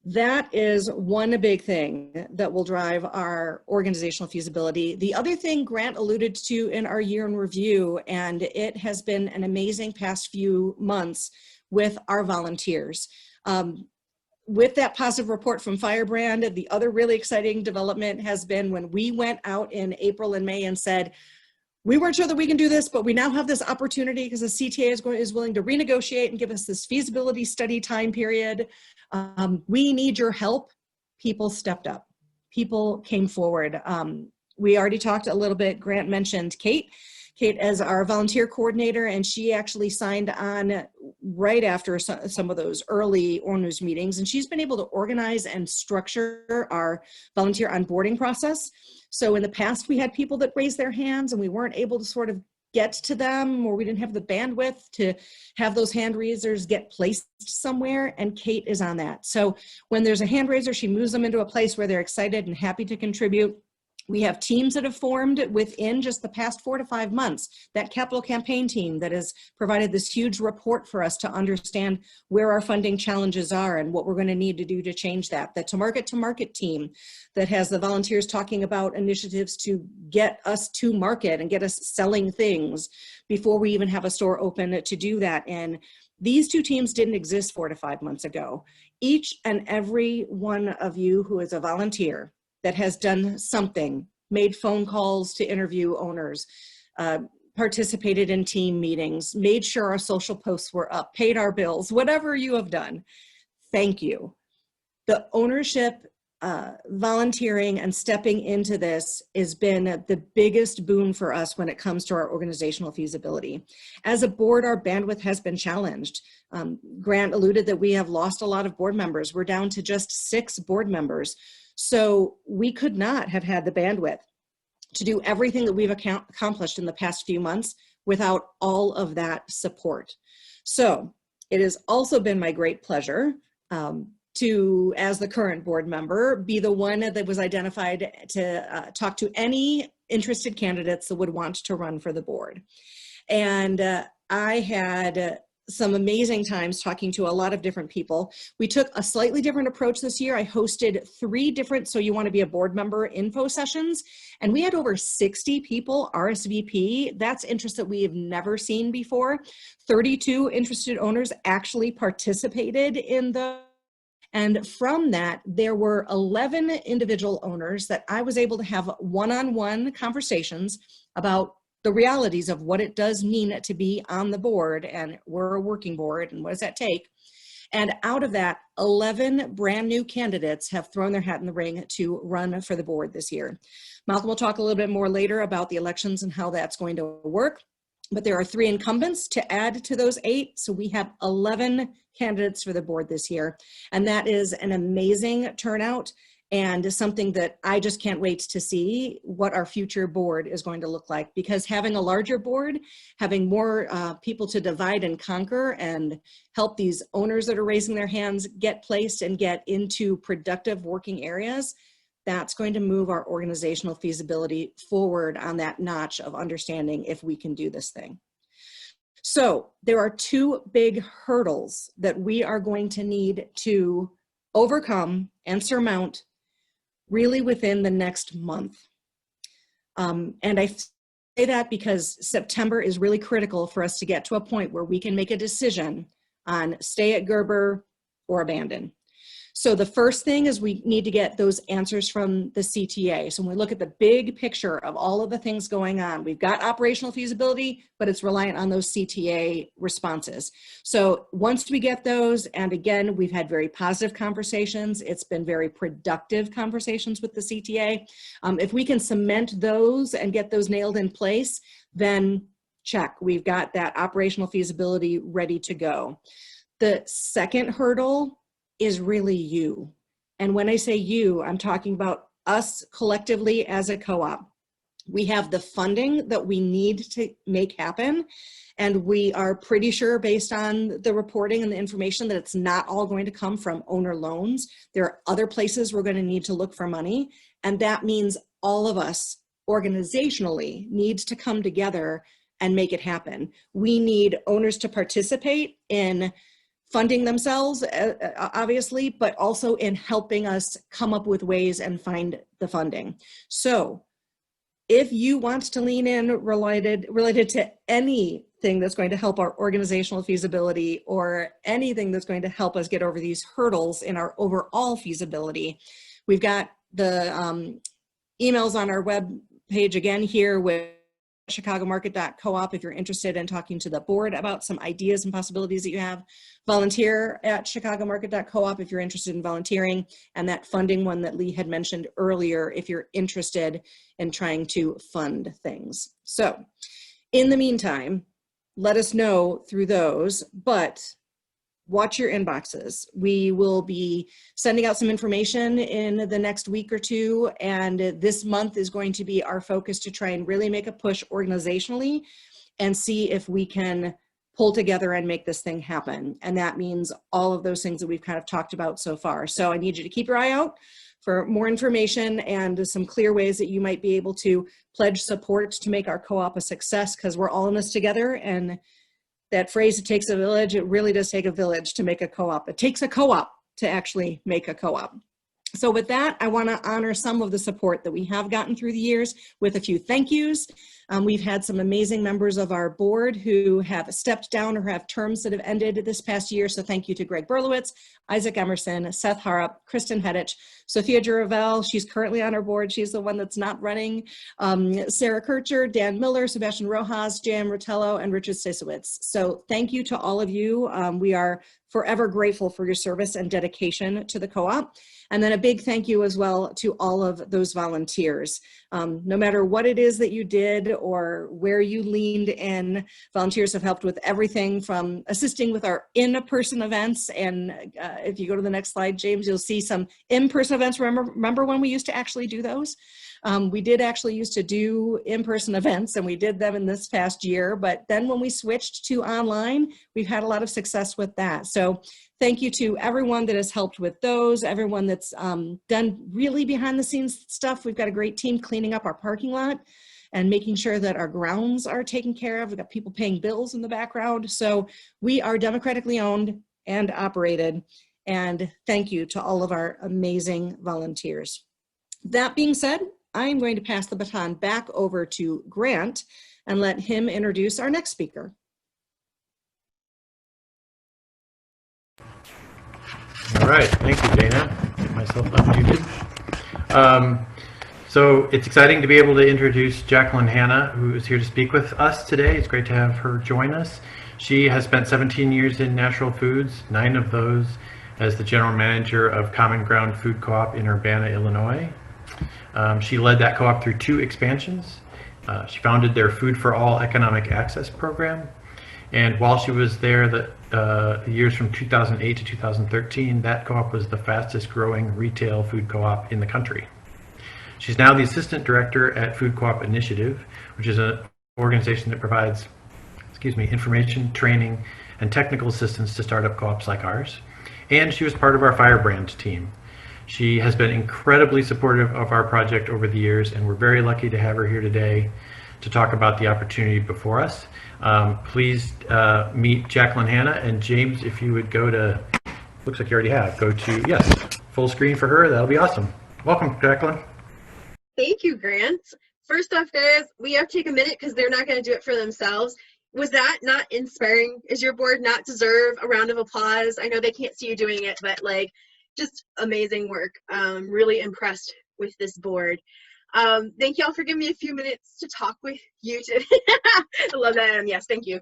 that is one big thing that will drive our organizational feasibility. The other thing Grant alluded to in our year in review, and it has been an amazing past few months with our volunteers. with that positive report from Firebrand, the other really exciting development has been when we went out in April and May and said, we weren't sure that we can do this, but we now have this opportunity because the CTA is willing to renegotiate and give us this feasibility study time period. We need your help. People stepped up. People came forward. We already talked a little bit, Grant mentioned Kate as our volunteer coordinator, and she actually signed on right after some of those early owners meetings, and she's been able to organize and structure our volunteer onboarding process. So in the past, we had people that raised their hands and we weren't able to sort of get to them, or we didn't have the bandwidth to have those hand raisers get placed somewhere, and Kate is on that. So when there's a hand raiser, she moves them into a place where they're excited and happy to contribute. We have teams that have formed within just the past 4 to 5 months. That capital campaign team that has provided this huge report for us to understand where our funding challenges are and what we're going to need to do to change that. The to market team that has the volunteers talking about initiatives to get us to market and get us selling things before we even have a store open to do that. And these two teams didn't exist 4 to 5 months ago. Each and every one of you who is a volunteer that has done something, made phone calls to interview owners, participated in team meetings, made sure our social posts were up, paid our bills, whatever you have done, thank you. The ownership, volunteering, and stepping into this has been the biggest boon for us when it comes to our organizational feasibility. As a board, our bandwidth has been challenged. Grant alluded that we have lost a lot of board members. We're down to just 6 board members. So we could not have had the bandwidth to do everything that we've accomplished in the past few months without all of that support. So it has also been my great pleasure to, as the current board member, be the one that was identified to talk to any interested candidates that would want to run for the board. And I had some amazing times talking to a lot of different people. We took a slightly different approach this year. I hosted 3 different So You Want to Be a Board Member info sessions, and we had over 60 people RSVP. That's interest that we have never seen before. 32 interested owners actually participated in the, and from that, there were 11 individual owners that I was able to have one-on-one conversations about the realities of what it does mean to be on the board, and we're a working board, and what does that take? And out of that, 11 brand new candidates have thrown their hat in the ring to run for the board this year. Malcolm will talk a little bit more later about the elections and how that's going to work, but there are 3 incumbents to add to those 8. So we have 11 candidates for the board this year, and that is an amazing turnout, and something that I just can't wait to see what our future board is going to look like, because having a larger board, having more people to divide and conquer and help these owners that are raising their hands get placed and get into productive working areas, that's going to move our organizational feasibility forward on that notch of understanding if we can do this thing. So there are 2 big hurdles that we are going to need to overcome and surmount really within the next month. And I say that because September is really critical for us to get to a point where we can make a decision on stay at Gerber or abandon. So the first thing is we need to get those answers from the CTA. So when we look at the big picture of all of the things going on, we've got operational feasibility, but it's reliant on those CTA responses. So once we get those, and again, we've had very positive conversations. It's been very productive conversations with the CTA. If we can cement those and get those nailed in place, then check, we've got that operational feasibility ready to go. The second hurdle is really you. And when I say you, I'm talking about us collectively as a co-op. We have the funding that we need to make happen. And we are pretty sure, based on the reporting and the information, that it's not all going to come from owner loans. There are other places we're going to need to look for money. And that means all of us organizationally needs to come together and make it happen. We need owners to participate in funding themselves, obviously, but also in helping us come up with ways and find the funding. So if you want to lean in related to anything that's going to help our organizational feasibility or anything that's going to help us get over these hurdles in our overall feasibility, we've got the emails on our web page again here with chicagomarket.coop if you're interested in talking to the board about some ideas and possibilities that you have. Volunteer at chicagomarket.coop if you're interested in volunteering, and that funding one that Lee had mentioned earlier if you're interested in trying to fund things. So in the meantime, let us know through those, but watch your inboxes. We will be sending out some information in the next week or two, and this month is going to be our focus to try and really make a push organizationally and see if we can pull together and make this thing happen. And that means all of those things that we've kind of talked about so far. So I need you to keep your eye out for more information and some clear ways that you might be able to pledge support to make our co-op a success, because we're all in this together. And that phrase, it takes a village, it really does take a village to make a co-op. It takes a co-op to actually make a co-op. So with that, I want to honor some of the support that we have gotten through the years with a few thank yous. We've had some amazing members of our board who have stepped down or have terms that have ended this past year. So thank you to Greg Berlowitz, Isaac Emerson, Seth Harrop, Kristen Hedich, Sophia Juravel, she's currently on our board. She's the one that's not running. Sarah Kircher, Dan Miller, Sebastian Rojas, Jan Rotello, and Richard Stasowitz. So thank you to all of you. We are forever grateful for your service and dedication to the co-op. And then a big thank you as well to all of those volunteers. No matter what it is that you did or where you leaned in, volunteers have helped with everything from assisting with our in-person events. And if you go to the next slide, James, you'll see some in-person events. Remember when we used to actually do those? We did actually used to do in-person events, and we did them in this past year. But then when we switched to online, we've had a lot of success with that. So thank you to everyone that has helped with those, everyone that's done really behind the scenes stuff. We've got a great team cleaning up our parking lot and making sure that our grounds are taken care of. We've got people paying bills in the background. So we are democratically owned and operated. And thank you to all of our amazing volunteers. That being said, I'm going to pass the baton back over to Grant and let him introduce our next speaker. All right, thank you, Dana. Get myself unmuted. So it's exciting to be able to introduce Jacqueline Hanna, who is here to speak with us today. It's great to have her join us. She has spent 17 years in Natural Foods, 9 of those as the general manager of Common Ground Food Co-op in Urbana, Illinois. She led that co-op through 2 expansions. She founded their Food for All Economic Access program. And while she was there, the years from 2008 to 2013, that co-op was the fastest growing retail food co-op in the country. She's now the assistant director at Food Co-op Initiative, which is an organization that provides, information, training, and technical assistance to startup co-ops like ours. And she was part of our Firebrand team. She has been incredibly supportive of our project over the years, and we're very lucky to have her here today to talk about the opportunity before us. Please meet Jacqueline Hanna, and James, if you would go to, looks like you already have, go to, yes, full screen for her, that'll be awesome. Welcome, Jacqueline. Thank you, Grant. First off, guys, we have to take a minute because they're not going to do it for themselves. Was that not inspiring? Is your board not deserve a round of applause? I know they can't see you doing it, but like, just amazing work. Really impressed with this board. Thank you all for giving me a few minutes to talk with you today. I love that. Yes, thank you.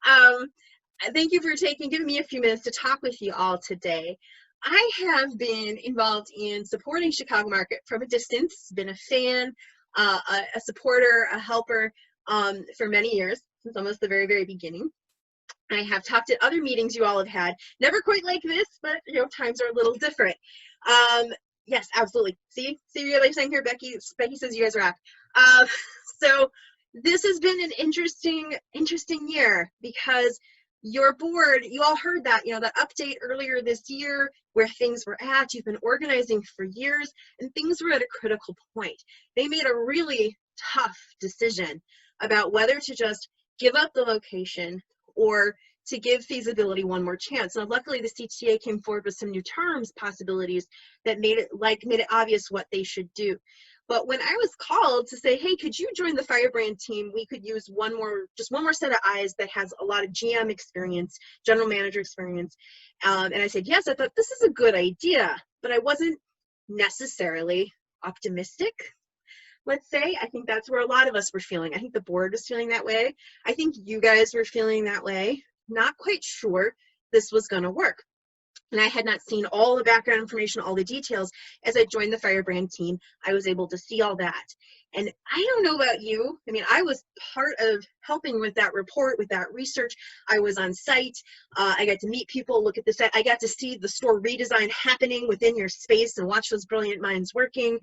Thank you for giving me a few minutes to talk with you all today. I have been involved in supporting Chicago Market from a distance, been a fan, a supporter, a helper for many years, since almost the very, very beginning. I have talked at other meetings you all have had, never quite like this, but you know, times are a little different. Yes, absolutely. See what I'm saying here, Becky? Becky says you guys rock. So this has been an interesting year because your board, you all heard that, that update earlier this year where things were at. You've been organizing for years and things were at a critical point. They made a really tough decision about whether to just give up the location or to give feasibility one more chance. Now, luckily, the CTA came forward with some new terms possibilities that made it obvious what they should do. But when I was called to say, hey, could you join the Firebrand team? We could use just one more set of eyes that has a lot of GM experience, general manager experience. And I said, yes, I thought this is a good idea, but I wasn't necessarily optimistic. Let's say, I think that's where a lot of us were feeling. I think the board was feeling that way. I think you guys were feeling that way. Not quite sure this was going to work. And I had not seen all the background information, all the details. As I joined the Firebrand team, I was able to see all that. And I don't know about you. I mean, I was part of helping with that report, with that research. I was on site. I got to meet people, look at the site. I got to see the store redesign happening within your space and watch those brilliant minds working.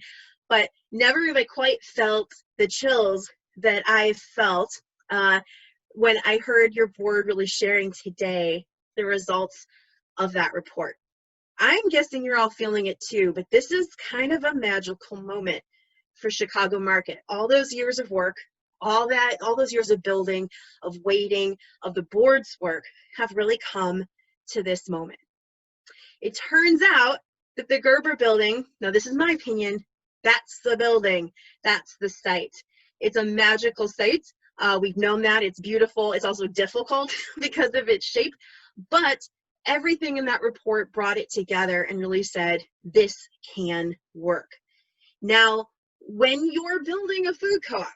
But never have I quite felt the chills that I felt when I heard your board really sharing today the results of that report. I'm guessing you're all feeling it too, but this is kind of a magical moment for Chicago market. All those years of work, all those years of building, of waiting, of the board's work have really come to this moment. It turns out that the Gerber building, now this is my opinion, that's the building, that's the site. It's a magical site. We've known that. It's beautiful. It's also difficult because of its shape, but everything in that report brought it together and really said, this can work. Now, when you're building a food co-op,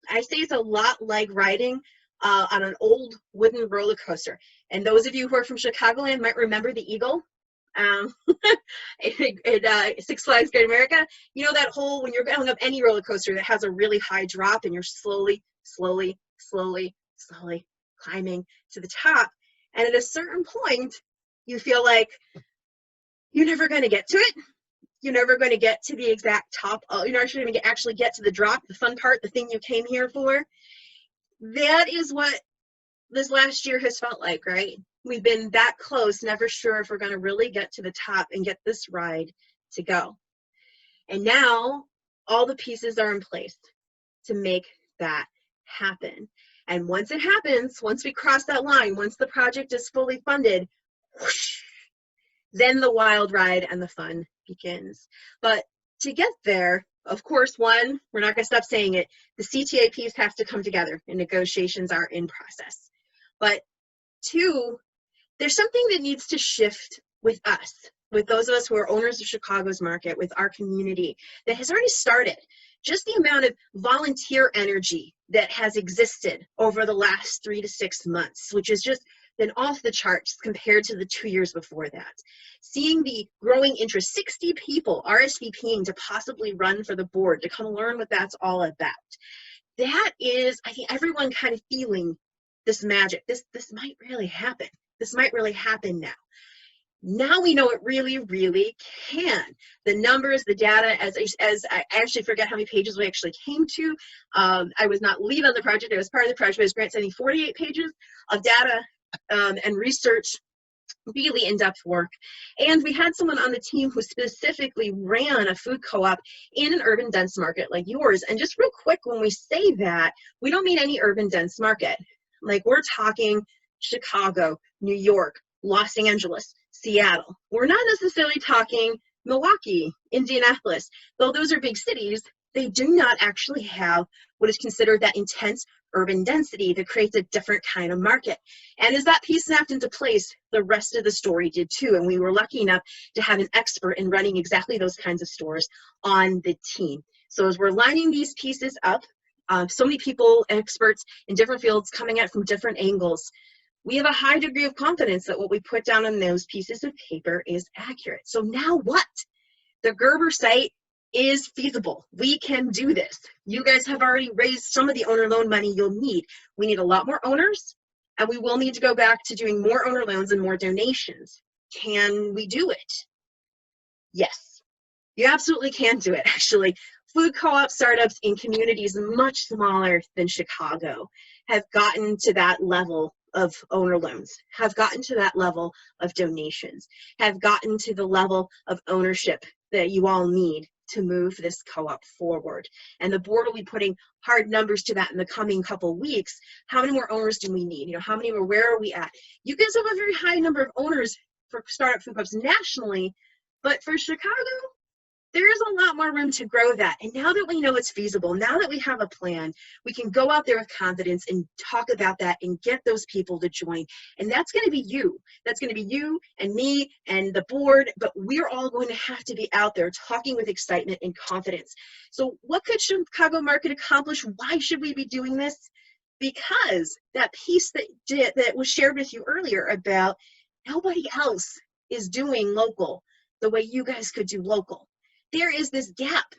I say it's a lot like riding on an old wooden roller coaster. And those of you who are from Chicagoland might remember the Eagle. Six Flags Great America. You know that whole, when you're going up any roller coaster that has a really high drop and you're slowly climbing to the top. And at a certain point, you feel like you're never going to get to it. You're never going to get to the exact top. You're not going to actually get to the drop, the fun part, the thing you came here for. That is what this last year has felt like, right? We've been that close, never sure if we're going to really get to the top and get this ride to go. And now all the pieces are in place to make that happen. And once it happens, once we cross that line, once the project is fully funded, whoosh, then the wild ride and the fun begins. But to get there, of course, one, we're not going to stop saying it, the CTA piece has to come together and negotiations are in process. But two, there's something that needs to shift with us, with those of us who are owners of Chicago's market, with our community that has already started. Just the amount of volunteer energy that has existed over the last 3 to 6 months, which has just been off the charts compared to the 2 years before that. Seeing the growing interest, 60 people RSVPing to possibly run for the board, to come learn what that's all about. That is, I think, everyone kind of feeling this magic. This might really happen. This might really happen now. Now we know it really, really can. The numbers, the data, as I actually forget how many pages we actually came to. I was not lead on the project. I was part of the project. I was Grant sending 48 pages of data and research, really in-depth work. And we had someone on the team who specifically ran a food co-op in an urban dense market like yours. And just real quick, when we say that, we don't mean any urban dense market. Like, we're talking Chicago, New York, Los Angeles, Seattle. We're not necessarily talking Milwaukee, Indianapolis. Though those are big cities, they do not actually have what is considered that intense urban density that creates a different kind of market. And as that piece snapped into place, the rest of the story did too. And we were lucky enough to have an expert in running exactly those kinds of stores on the team. So as we're lining these pieces up, so many people, experts in different fields coming at from different angles, we have a high degree of confidence that what we put down on those pieces of paper is accurate. So now what? The Gerber site is feasible. We can do this. You guys have already raised some of the owner loan money you'll need. We need a lot more owners, and we will need to go back to doing more owner loans and more donations. Can we do it? Yes, you absolutely can do it, actually. Food co-op startups in communities much smaller than Chicago have gotten to that level of owner loans, have gotten to that level of donations, have gotten to the level of ownership that you all need to move this co-op forward. And the board will be putting hard numbers to that in the coming couple weeks. How many more owners do we need? You know, how many more, where are we at? You guys have a very high number of owners for startup food co-ops nationally, but for Chicago, there is a lot more room to grow that. And now that we know it's feasible, now that we have a plan, we can go out there with confidence and talk about that and get those people to join. And that's going to be you. That's going to be you and me and the board, but we're all going to have to be out there talking with excitement and confidence. So what could Chicago Market accomplish? Why should we be doing this? Because that piece that was shared with you earlier about nobody else is doing local the way you guys could do local. There is this gap.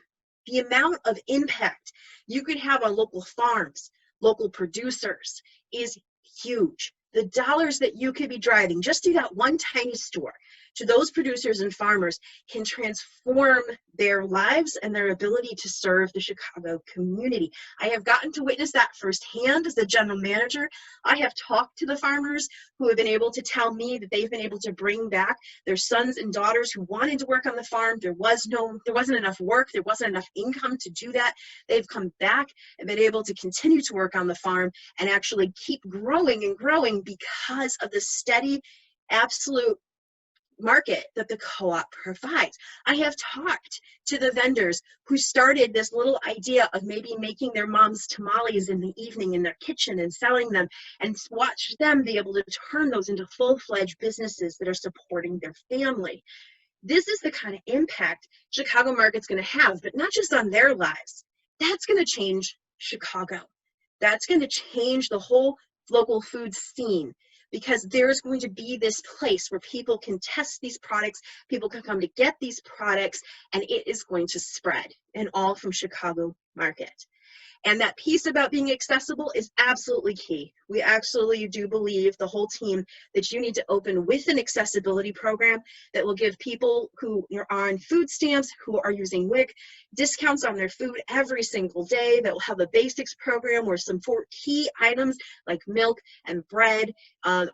The amount of impact you could have on local farms, local producers is huge. The dollars that you could be driving just through that one tiny store to those producers and farmers can transform their lives and their ability to serve the Chicago community. I have gotten to witness that firsthand as the general manager. I have talked to the farmers who have been able to tell me that they've been able to bring back their sons and daughters who wanted to work on the farm. There wasn't enough work, there wasn't enough income to do that. They've come back and been able to continue to work on the farm and actually keep growing and growing because of the steady, absolute market that the co-op provides. I have talked to the vendors who started this little idea of maybe making their mom's tamales in the evening in their kitchen and selling them, and watched them be able to turn those into full-fledged businesses that are supporting their family. This is the kind of impact Chicago Market's going to have, but not just on their lives. That's going to change Chicago. That's going to change the whole local food scene, because there's going to be this place where people can test these products, people can come to get these products, and it is going to spread, and all from Chicago Market. And that piece about being accessible is absolutely key. We absolutely do believe, the whole team, that you need to open with an accessibility program that will give people who are on food stamps, who are using WIC, discounts on their food every single day, that will have a basics program where some key items like milk and bread and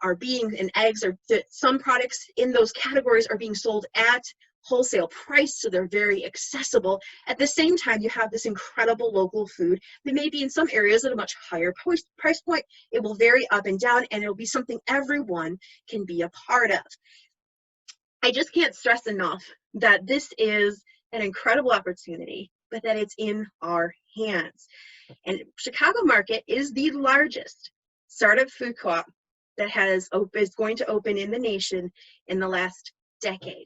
eggs, or some products in those categories are being sold at wholesale price, so they're very accessible. At the same time, you have this incredible local food that may be in some areas at a much higher price point. It will vary up and down, and it'll be something everyone can be a part of. I just can't stress enough that this is an incredible opportunity, but that it's in our hands. And Chicago Market is the largest startup food co-op that is going to open in the nation in the last decade.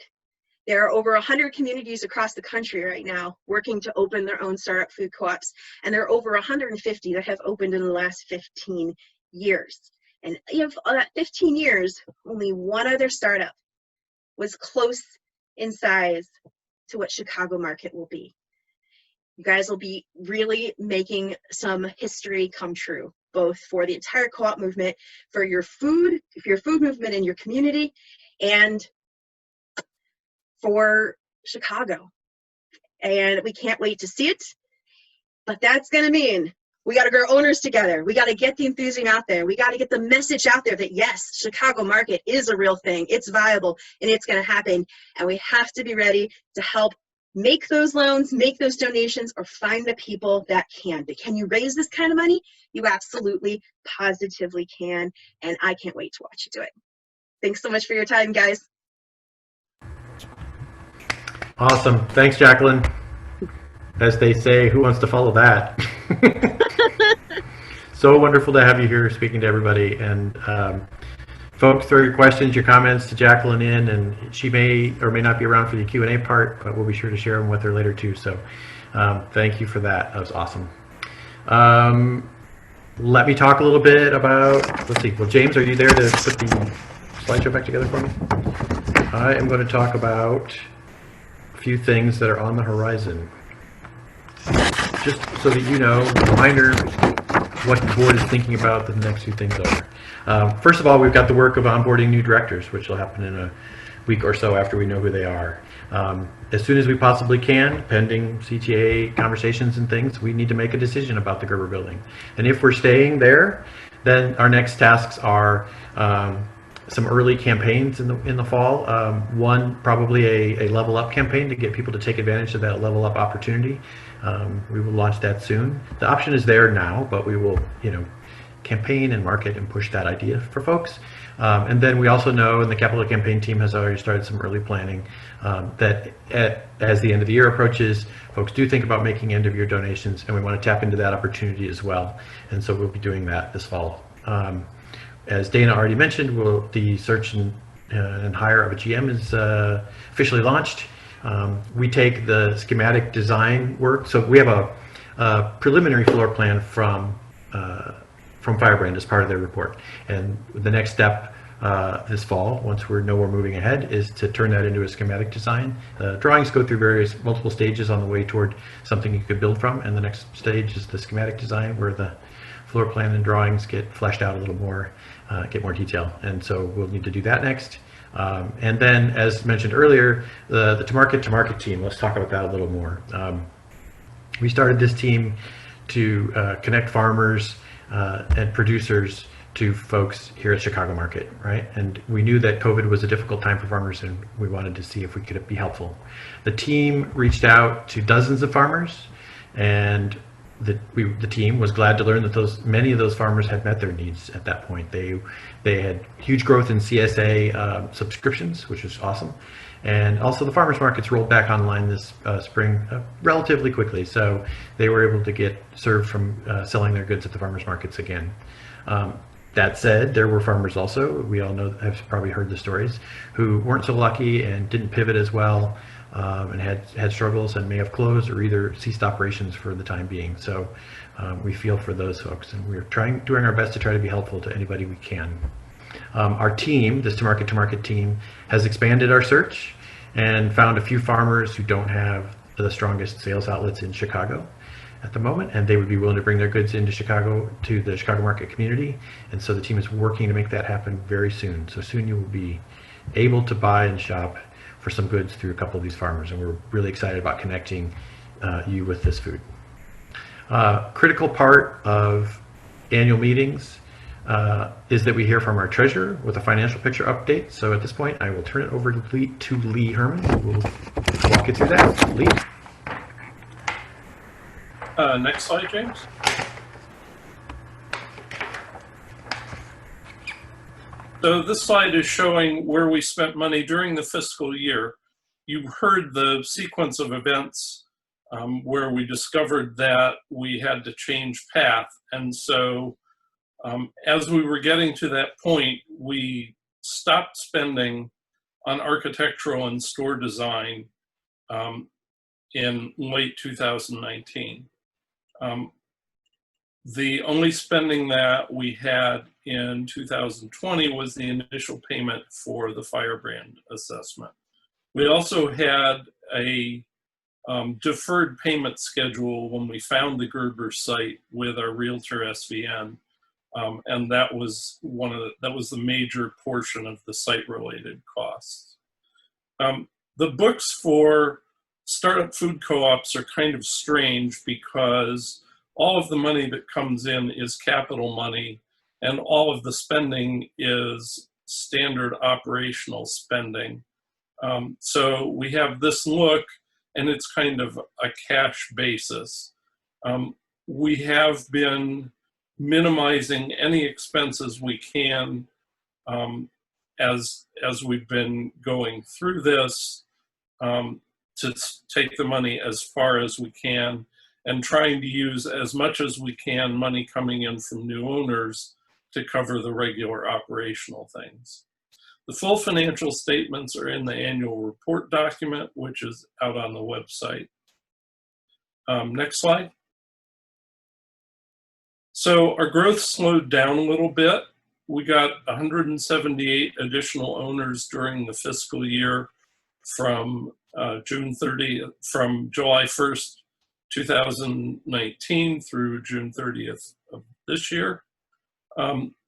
There are over 100 communities across the country right now working to open their own startup food co-ops, and there are over 150 that have opened in the last 15 years. And of that 15 years, only one other startup was close in size to what Chicago Market will be. You guys will be really making some history come true, both for the entire co-op movement, for your food movement in your community, and for Chicago. And we can't wait to see it, but that's going to mean we got to grow owners together. We got to get the enthusiasm out there. We got to get the message out there that yes, Chicago Market is a real thing. It's viable and it's going to happen. And we have to be ready to help make those loans, make those donations, or find the people that can. But can you raise this kind of money? You absolutely, positively can. And I can't wait to watch you do it. Thanks so much for your time, guys. Awesome. Thanks, Jacqueline. As they say, who wants to follow that? So wonderful to have you here speaking to everybody. And folks, throw your questions, your comments to Jacqueline in, and she may or may not be around for the Q&A part, but we'll be sure to share them with her later too. So thank you for that. That was awesome. Let me talk a little bit about, let's see, well, James, are you there to put the slideshow back together for me? I am going to talk about few things that are on the horizon. Just so that you know, reminder what the board is thinking about the next few things are. First of all, we've got the work of onboarding new directors, which will happen in a week or so after we know who they are. As soon as we possibly can, pending CTA conversations and things, we need to make a decision about the Gerber building. And if we're staying there, then our next tasks are some early campaigns in the fall. One, probably a level up campaign to get people to take advantage of that level up opportunity. We will launch that soon. The option is there now, but we will, campaign and market and push that idea for folks. And then we also know, and the capital campaign team has already started some early planning, that as the end of the year approaches, folks do think about making end of year donations, and we want to tap into that opportunity as well. And so we'll be doing that this fall. As Dana already mentioned, the search and hire of a GM is officially launched. We take the schematic design work. So we have a preliminary floor plan from Firebrand as part of their report. And the next step this fall, once we know we're moving ahead, is to turn that into a schematic design. Drawings go through multiple stages on the way toward something you could build from. And the next stage is the schematic design, where the floor plan and drawings get fleshed out a little more, get more detail. And so we'll need to do that next. And then, as mentioned earlier, the to market team, let's talk about that a little more. We started this team to connect farmers and producers to folks here at Chicago Market, right? And we knew that COVID was a difficult time for farmers, and we wanted to see if we could be helpful. The team reached out to dozens of farmers, and the team was glad to learn that many of those farmers had met their needs at that point. They had huge growth in CSA subscriptions, which was awesome. And also the farmers markets rolled back online this spring relatively quickly. So they were able to get served from selling their goods at the farmers markets again. That said, there were farmers also, we all know, have probably heard the stories, who weren't so lucky and didn't pivot as well, and had struggles and may have closed or either ceased operations for the time being. So we feel for those folks, and we're doing our best to try to be helpful to anybody we can. Our team, this to market team, has expanded our search and found a few farmers who don't have the strongest sales outlets in Chicago at the moment, and they would be willing to bring their goods into Chicago, to the Chicago market community. And so the team is working to make that happen very soon. So soon you will be able to buy and shop for some goods through a couple of these farmers, and we're really excited about connecting you with this food. Critical part of annual meetings is that we hear from our treasurer with a financial picture update. So at this point, I will turn it over to Lee Herman, who will walk you through that. Lee. Next slide, James. So this slide is showing where we spent money during the fiscal year. You heard the sequence of events where we discovered that we had to change path. And so as we were getting to that point, we stopped spending on architectural and store design in late 2019. The only spending that we had in 2020 was the initial payment for the Firebrand assessment. We also had a deferred payment schedule when we found the Gerber site with our realtor SVN, and that was the major portion of the site-related costs. The books for startup food co-ops are kind of strange because all of the money that comes in is capital money, and all of the spending is standard operational spending. So we have this look, and it's kind of a cash basis. We have been minimizing any expenses we can as we've been going through this, to take the money as far as we can, and trying to use as much as we can money coming in from new owners to cover the regular operational things. The full financial statements are in the annual report document, which is out on the website. Next slide. So our growth slowed down a little bit. We got 178 additional owners during the fiscal year from from July 1st, 2019 through June 30th of this year.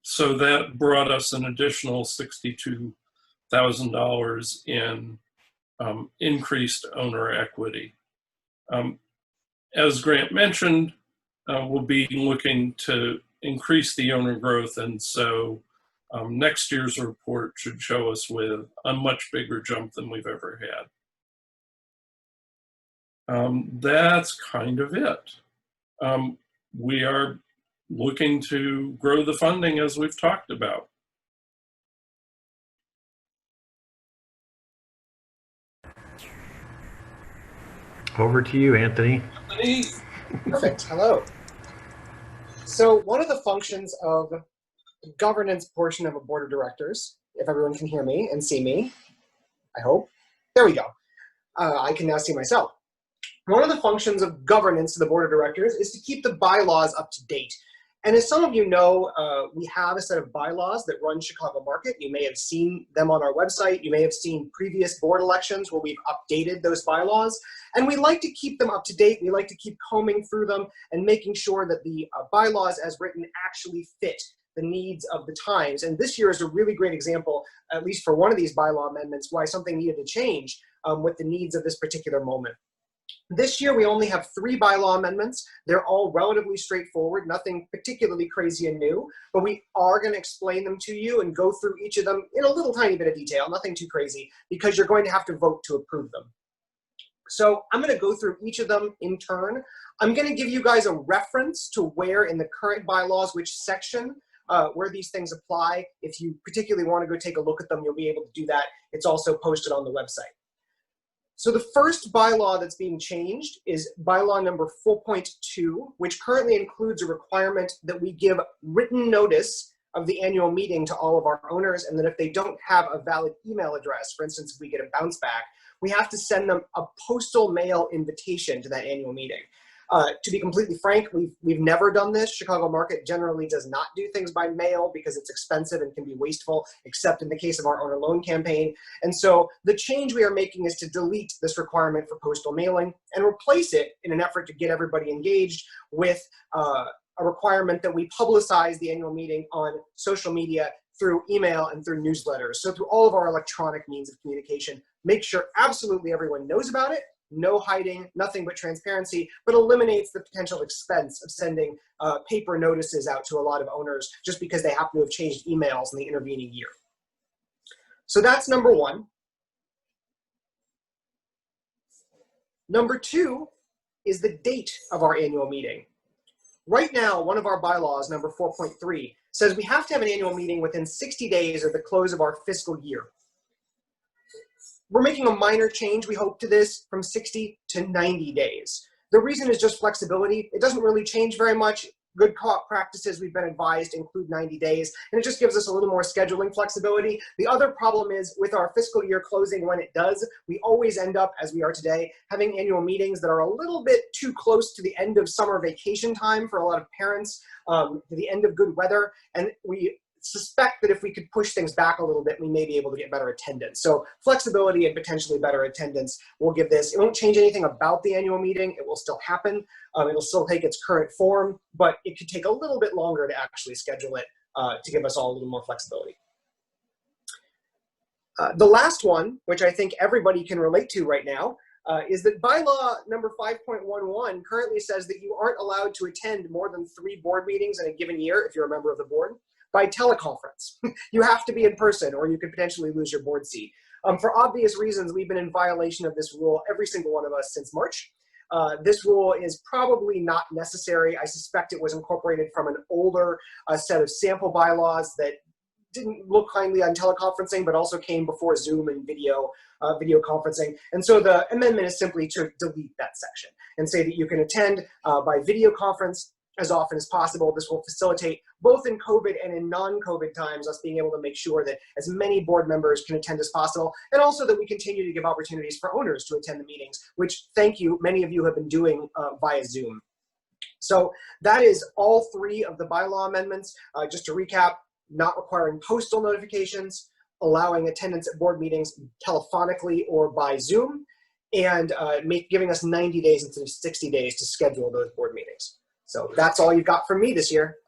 So that brought us an additional $62,000 in increased owner equity. As Grant mentioned, we'll be looking to increase the owner growth, and so next year's report should show us with a much bigger jump than we've ever had. That's kind of it. We are looking to grow the funding as we've talked about. Over to you, Anthony. Anthony? Perfect. Hello. So one of the functions of the governance portion of a board of directors, if everyone can hear me and see me, I hope. There we go. I can now see myself. One of the functions of governance of the board of directors is to keep the bylaws up to date. And as some of you know, we have a set of bylaws that run Chicago Market. You may have seen them on our website. You may have seen previous board elections where we've updated those bylaws. And we like to keep them up to date. We like to keep combing through them and making sure that the bylaws as written actually fit the needs of the times. And this year is a really great example, at least for one of these bylaw amendments, why something needed to change with the needs of this particular moment. This year, we only have 3 bylaw amendments. They're all relatively straightforward, nothing particularly crazy and new, but we are going to explain them to you and go through each of them in a little tiny bit of detail, nothing too crazy, because you're going to have to vote to approve them. So I'm going to go through each of them in turn. I'm going to give you guys a reference to where in the current bylaws, which section, where these things apply. If you particularly want to go take a look at them, you'll be able to do that. It's also posted on the website. So the first bylaw that's being changed is bylaw number 4.2, which currently includes a requirement that we give written notice of the annual meeting to all of our owners, and that if they don't have a valid email address, for instance, if we get a bounce back, we have to send them a postal mail invitation to that annual meeting. To be completely frank, we've never done this. Chicago Market generally does not do things by mail because it's expensive and can be wasteful, except in the case of our owner loan campaign. And so the change we are making is to delete this requirement for postal mailing and replace it in an effort to get everybody engaged with a requirement that we publicize the annual meeting on social media through email and through newsletters. So through all of our electronic means of communication, make sure absolutely everyone knows about it. No hiding, nothing but transparency, but eliminates the potential expense of sending paper notices out to a lot of owners just because they happen to have changed emails in the intervening year. So that's number 1. Number 2 is the date of our annual meeting. Right now, one of our bylaws, number 4.3, says we have to have an annual meeting within 60 days of the close of our fiscal year. We're making a minor change, we hope, to this from 60 to 90 days. The reason is just flexibility. It doesn't really change very much. Good co-op practices we've been advised include 90 days, and it just gives us a little more scheduling flexibility. The other problem is with our fiscal year closing when it does, we always end up, as we are today, having annual meetings that are a little bit too close to the end of summer vacation time for a lot of parents, to the end of good weather, and we suspect that if we could push things back a little bit, we may be able to get better attendance. So flexibility and potentially better attendance will give this. It won't change anything about the annual meeting. It will still happen. It'll still take its current form, but it could take a little bit longer to actually schedule it to give us all a little more flexibility. The last one, which I think everybody can relate to right now, is that bylaw number 5.11 currently says that you aren't allowed to attend more than 3 board meetings in a given year if you're a member of the board by teleconference. You have to be in person or you could potentially lose your board seat. For obvious reasons, we've been in violation of this rule, every single one of us, since March. This rule is probably not necessary. I suspect it was incorporated from an older set of sample bylaws that didn't look kindly on teleconferencing, but also came before Zoom and video conferencing. And so the amendment is simply to delete that section and say that you can attend by video conference as often as possible. This will facilitate, both in COVID and in non-COVID times, us being able to make sure that as many board members can attend as possible, and also that we continue to give opportunities for owners to attend the meetings, which, thank you, many of you have been doing via Zoom. So that is all 3 of the bylaw amendments. Just to recap, not requiring postal notifications, allowing attendance at board meetings telephonically or by Zoom, and giving us 90 days instead of 60 days to schedule those board meetings. So that's all you've got from me this year.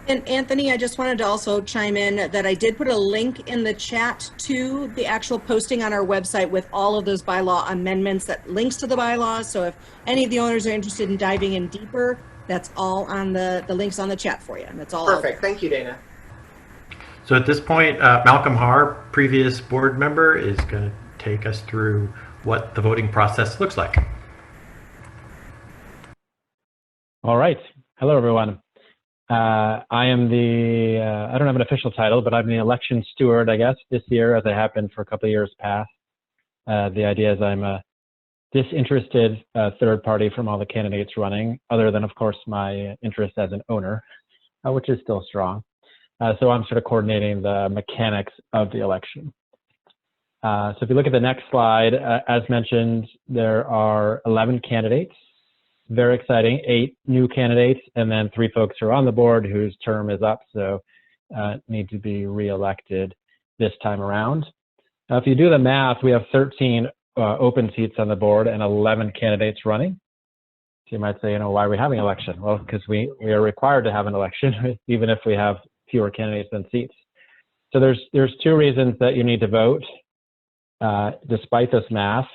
And Anthony, I just wanted to also chime in that I did put a link in the chat to the actual posting on our website with all of those bylaw amendments that links to the bylaws. So if any of the owners are interested in diving in deeper, that's all on the links on the chat for you. And that's all. Perfect. Thank you, Dana. So at this point, Malcolm Haar, previous board member, is going to take us through what the voting process looks like. All right. Hello, everyone. I am the, I don't have an official title, but I'm the election steward, I guess, this year, as I have been for a couple of years past. The idea is I'm disinterested third party from all the candidates running, other than, of course, my interest as an owner, which is still strong. So I'm sort of coordinating the mechanics of the election. So if you look at the next slide, as mentioned, there are 11 candidates. Very exciting, 8 new candidates, and then 3 folks who are on the board whose term is up, so need to be re-elected this time around. Now, if you do the math, we have 13 open seats on the board and 11 candidates running. So you might say, you know, why are we having an election? Well, because we are required to have an election, even if we have fewer candidates than seats. So there's 2 reasons that you need to vote, despite this math.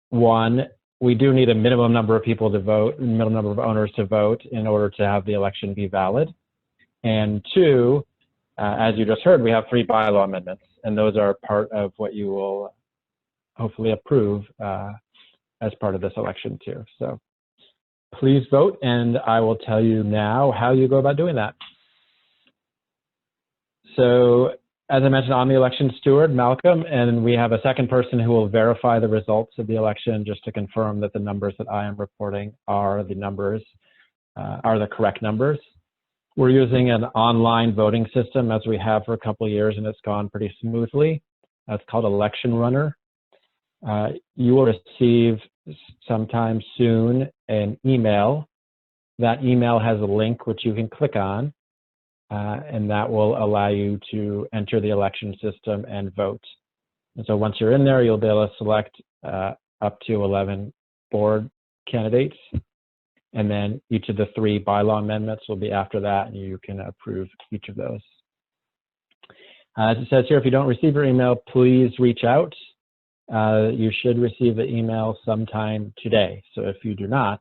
One, we do need a minimum number of people to vote, minimum number of owners to vote in order to have the election be valid. And 2, as you just heard, we have 3 bylaw amendments, and those are part of what you will hopefully approve as part of this election too. So please vote, and I will tell you now how you go about doing that. So as I mentioned, I'm the election steward, Malcolm, and we have a second person who will verify the results of the election just to confirm that the numbers that I am reporting are the numbers, are the correct numbers. We're using an online voting system as we have for a couple of years, and it's gone pretty smoothly. It's called Election Runner. You will receive sometime soon an email. That email has a link which you can click on, and that will allow you to enter the election system and vote. And so once you're in there, you'll be able to select up to 11 board candidates, and then each of the 3 bylaw amendments will be after that, and you can approve each of those. As it says here, if you don't receive your email, please reach out. You should receive the email sometime today. So if you do not,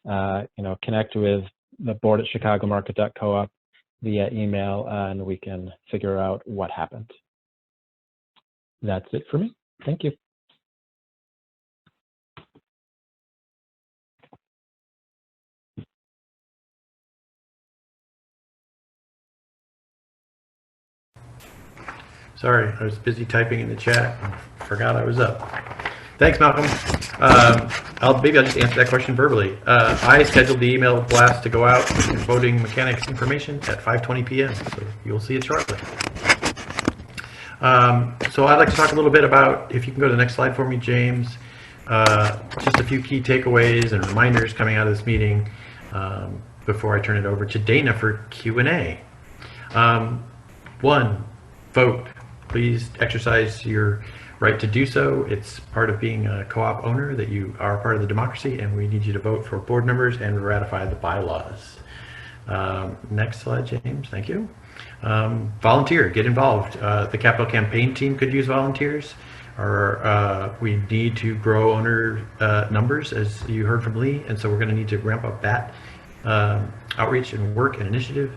connect with the board at chicagomarket.coop via email, and we can figure out what happened. That's it for me. Thank you. Sorry, I was busy typing in the chat and forgot I was up. Thanks, Malcolm. Maybe I'll just answer that question verbally. I scheduled the email blast to go out with voting mechanics information at 5:20 p.m., so you'll see it shortly. So I'd like to talk a little bit about, if you can go to the next slide for me, James, just a few key takeaways and reminders coming out of this meeting before I turn it over to Dana for Q&A. 1, vote. Please exercise your right to do so. It's part of being a co-op owner that you are part of the democracy, and we need you to vote for board members and ratify the bylaws. Next slide, James. Thank you. Volunteer, get involved. The Capital Campaign team could use volunteers, or we need to grow owner numbers, as you heard from Lee, and so we're going to need to ramp up that outreach and work and initiative.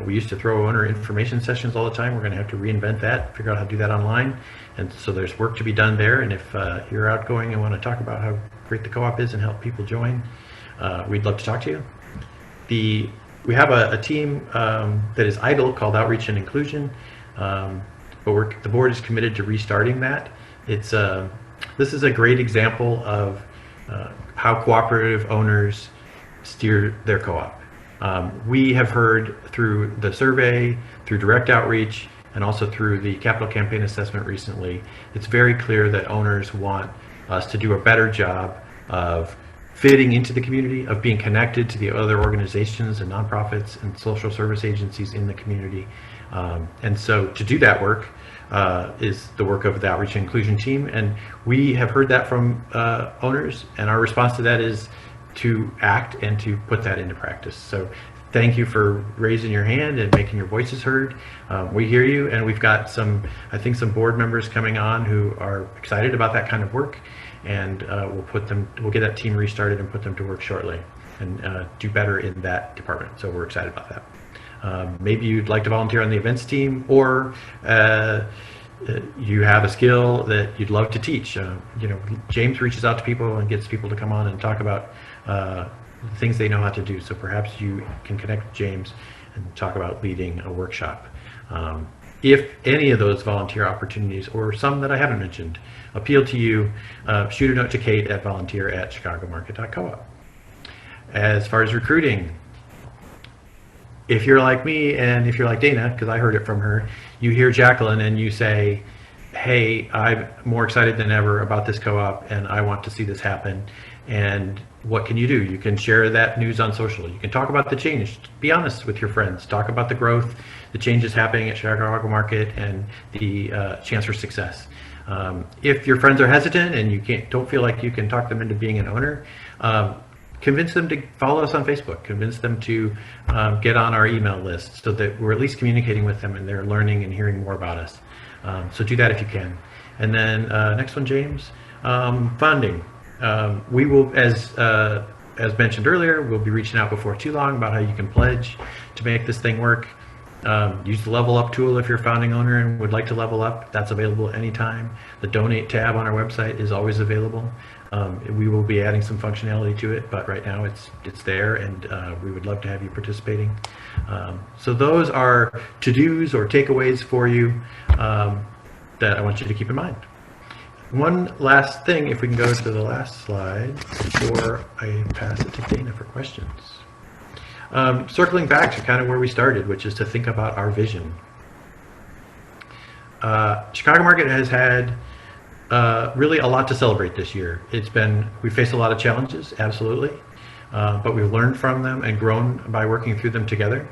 We used to throw owner information sessions all the time. We're going to have to reinvent that, figure out how to do that online. And so there's work to be done there. And if you're outgoing and want to talk about how great the co-op is and help people join, we'd love to talk to you. We have a team that is idle called Outreach and Inclusion, but the board is committed to restarting that. This is a great example of how cooperative owners steer their co-op. We have heard through the survey, through direct outreach, and also through the Capital Campaign assessment recently, it's very clear that owners want us to do a better job of fitting into the community, of being connected to the other organizations and nonprofits and social service agencies in the community. And so to do that work is the work of the Outreach and Inclusion team. And we have heard that from owners, and our response to that is to act and to put that into practice. So thank you for raising your hand and making your voices heard. We hear you, and we've got some board members coming on who are excited about that kind of work, and we'll get that team restarted and put them to work shortly and do better in that department. So we're excited about that. Maybe you'd like to volunteer on the events team, or you have a skill that you'd love to teach. James reaches out to people and gets people to come on and talk about things they know how to do. So perhaps you can connect with James and talk about leading a workshop. if any of those volunteer opportunities or some that I haven't mentioned appeal to you, shoot a note to Kate at volunteer@chicagomarket.coop. As far as recruiting, if you're like me and if you're like Dana, because I heard it from her, you hear Jacqueline and you say, hey, I'm more excited than ever about this co-op and I want to see this happen. And what can you do? You can share that news on social. You can talk about the change. Be honest with your friends. Talk about the growth, the changes happening at Chicago Market, and the chance for success. If your friends are hesitant and you don't feel like you can talk them into being an owner, convince them to follow us on Facebook. Convince them to get on our email list so that we're at least communicating with them and they're learning and hearing more about us. So do that if you can. And then next one, James, funding. We will, as mentioned earlier, we'll be reaching out before too long about how you can pledge to make this thing work. Use the Level Up tool if you're a founding owner and would like to level up. That's available anytime. The Donate tab on our website is always available. We will be adding some functionality to it, but right now it's there, and we would love to have you participating. So those are to-dos or takeaways for you that I want you to keep in mind. One last thing, if we can go to the last slide before I pass it to Dana for questions. Circling back to kind of where we started, which is to think about our vision. Chicago Market has had really a lot to celebrate this year. We faced a lot of challenges, absolutely, but we've learned from them and grown by working through them together.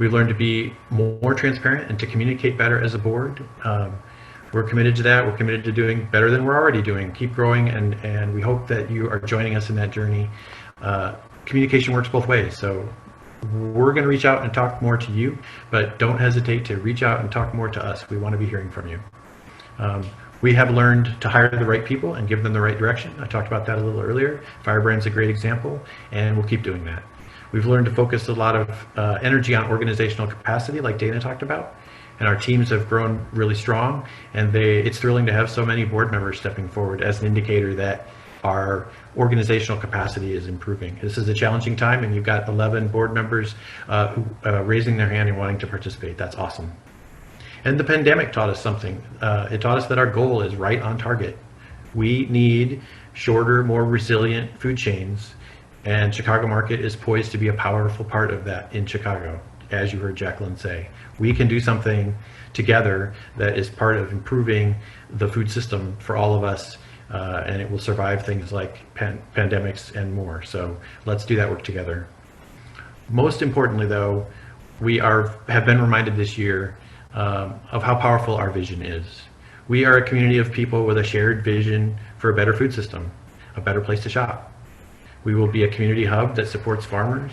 We've learned to be more transparent and to communicate better as a board. We're committed to that. We're committed to doing better than we're already doing. Keep growing, and we hope that you are joining us in that journey. Communication works both ways, so we're going to reach out and talk more to you, but don't hesitate to reach out and talk more to us. We want to be hearing from you. We have learned to hire the right people and give them the right direction. I talked about that a little earlier. Firebrand's a great example, and we'll keep doing that. We've learned to focus a lot of energy on organizational capacity, like Dana talked about, and our teams have grown really strong, and it's thrilling to have so many board members stepping forward as an indicator that our organizational capacity is improving. This is a challenging time, and you've got 11 board members raising their hand and wanting to participate. That's awesome. And the pandemic taught us something. It taught us that our goal is right on target. We need shorter, more resilient food chains, and Chicago Market is poised to be a powerful part of that in Chicago, as you heard Jacqueline say. We can do something together that is part of improving the food system for all of us, and it will survive things like pandemics and more. So let's do that work together. Most importantly, though, we have been reminded this year of how powerful our vision is. We are a community of people with a shared vision for a better food system, a better place to shop. We will be a community hub that supports farmers,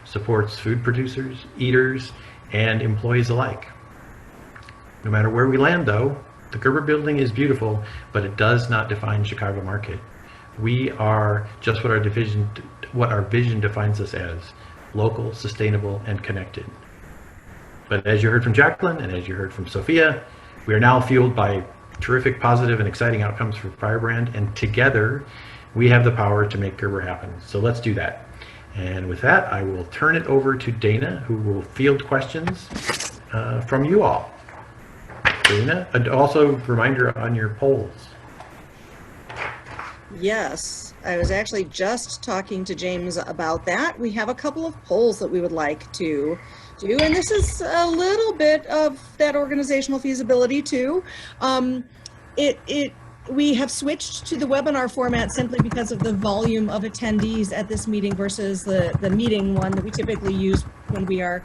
supports food producers, eaters, and employees alike. No matter where we land, though, the Gerber Building is beautiful, but it does not define Chicago Market. We are just what our vision defines us as: local, sustainable, and connected. But as you heard from Jacqueline and as you heard from Sophia, we are now fueled by terrific, positive, and exciting outcomes for Firebrand, and together we have the power to make Gerber happen. So let's do that. And with that, I will turn it over to Dana, who will field questions from you all. Dana, and also reminder on your polls. Yes, I was actually just talking to James about that. We have a couple of polls that we would like to do, and this is a little bit of that organizational feasibility too. We have switched to the webinar format simply because of the volume of attendees at this meeting versus the meeting one that we typically use when we are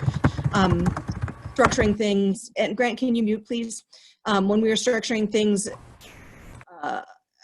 structuring things. And Grant, can you mute, please? When we are structuring things,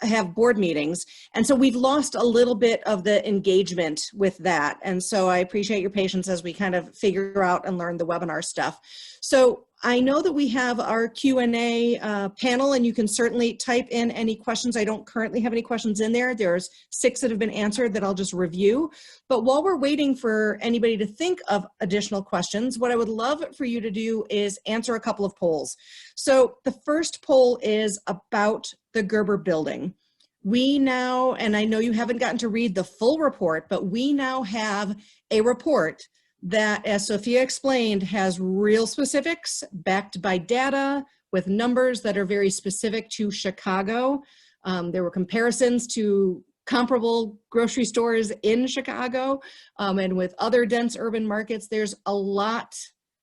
have board meetings. And so we've lost a little bit of the engagement with that. And so I appreciate your patience as we kind of figure out and learn the webinar stuff. So I know that we have our Q&A panel, and you can certainly type in any questions. I don't currently have any questions in there. There's 6 that have been answered that I'll just review. But while we're waiting for anybody to think of additional questions, what I would love for you to do is answer a couple of polls. So the first poll is about the Gerber Building. We now, and I know you haven't gotten to read the full report, but we now have a report that, as Sophia explained, has real specifics backed by data with numbers that are very specific to Chicago. There were comparisons to comparable grocery stores in Chicago and with other dense urban markets. There's a lot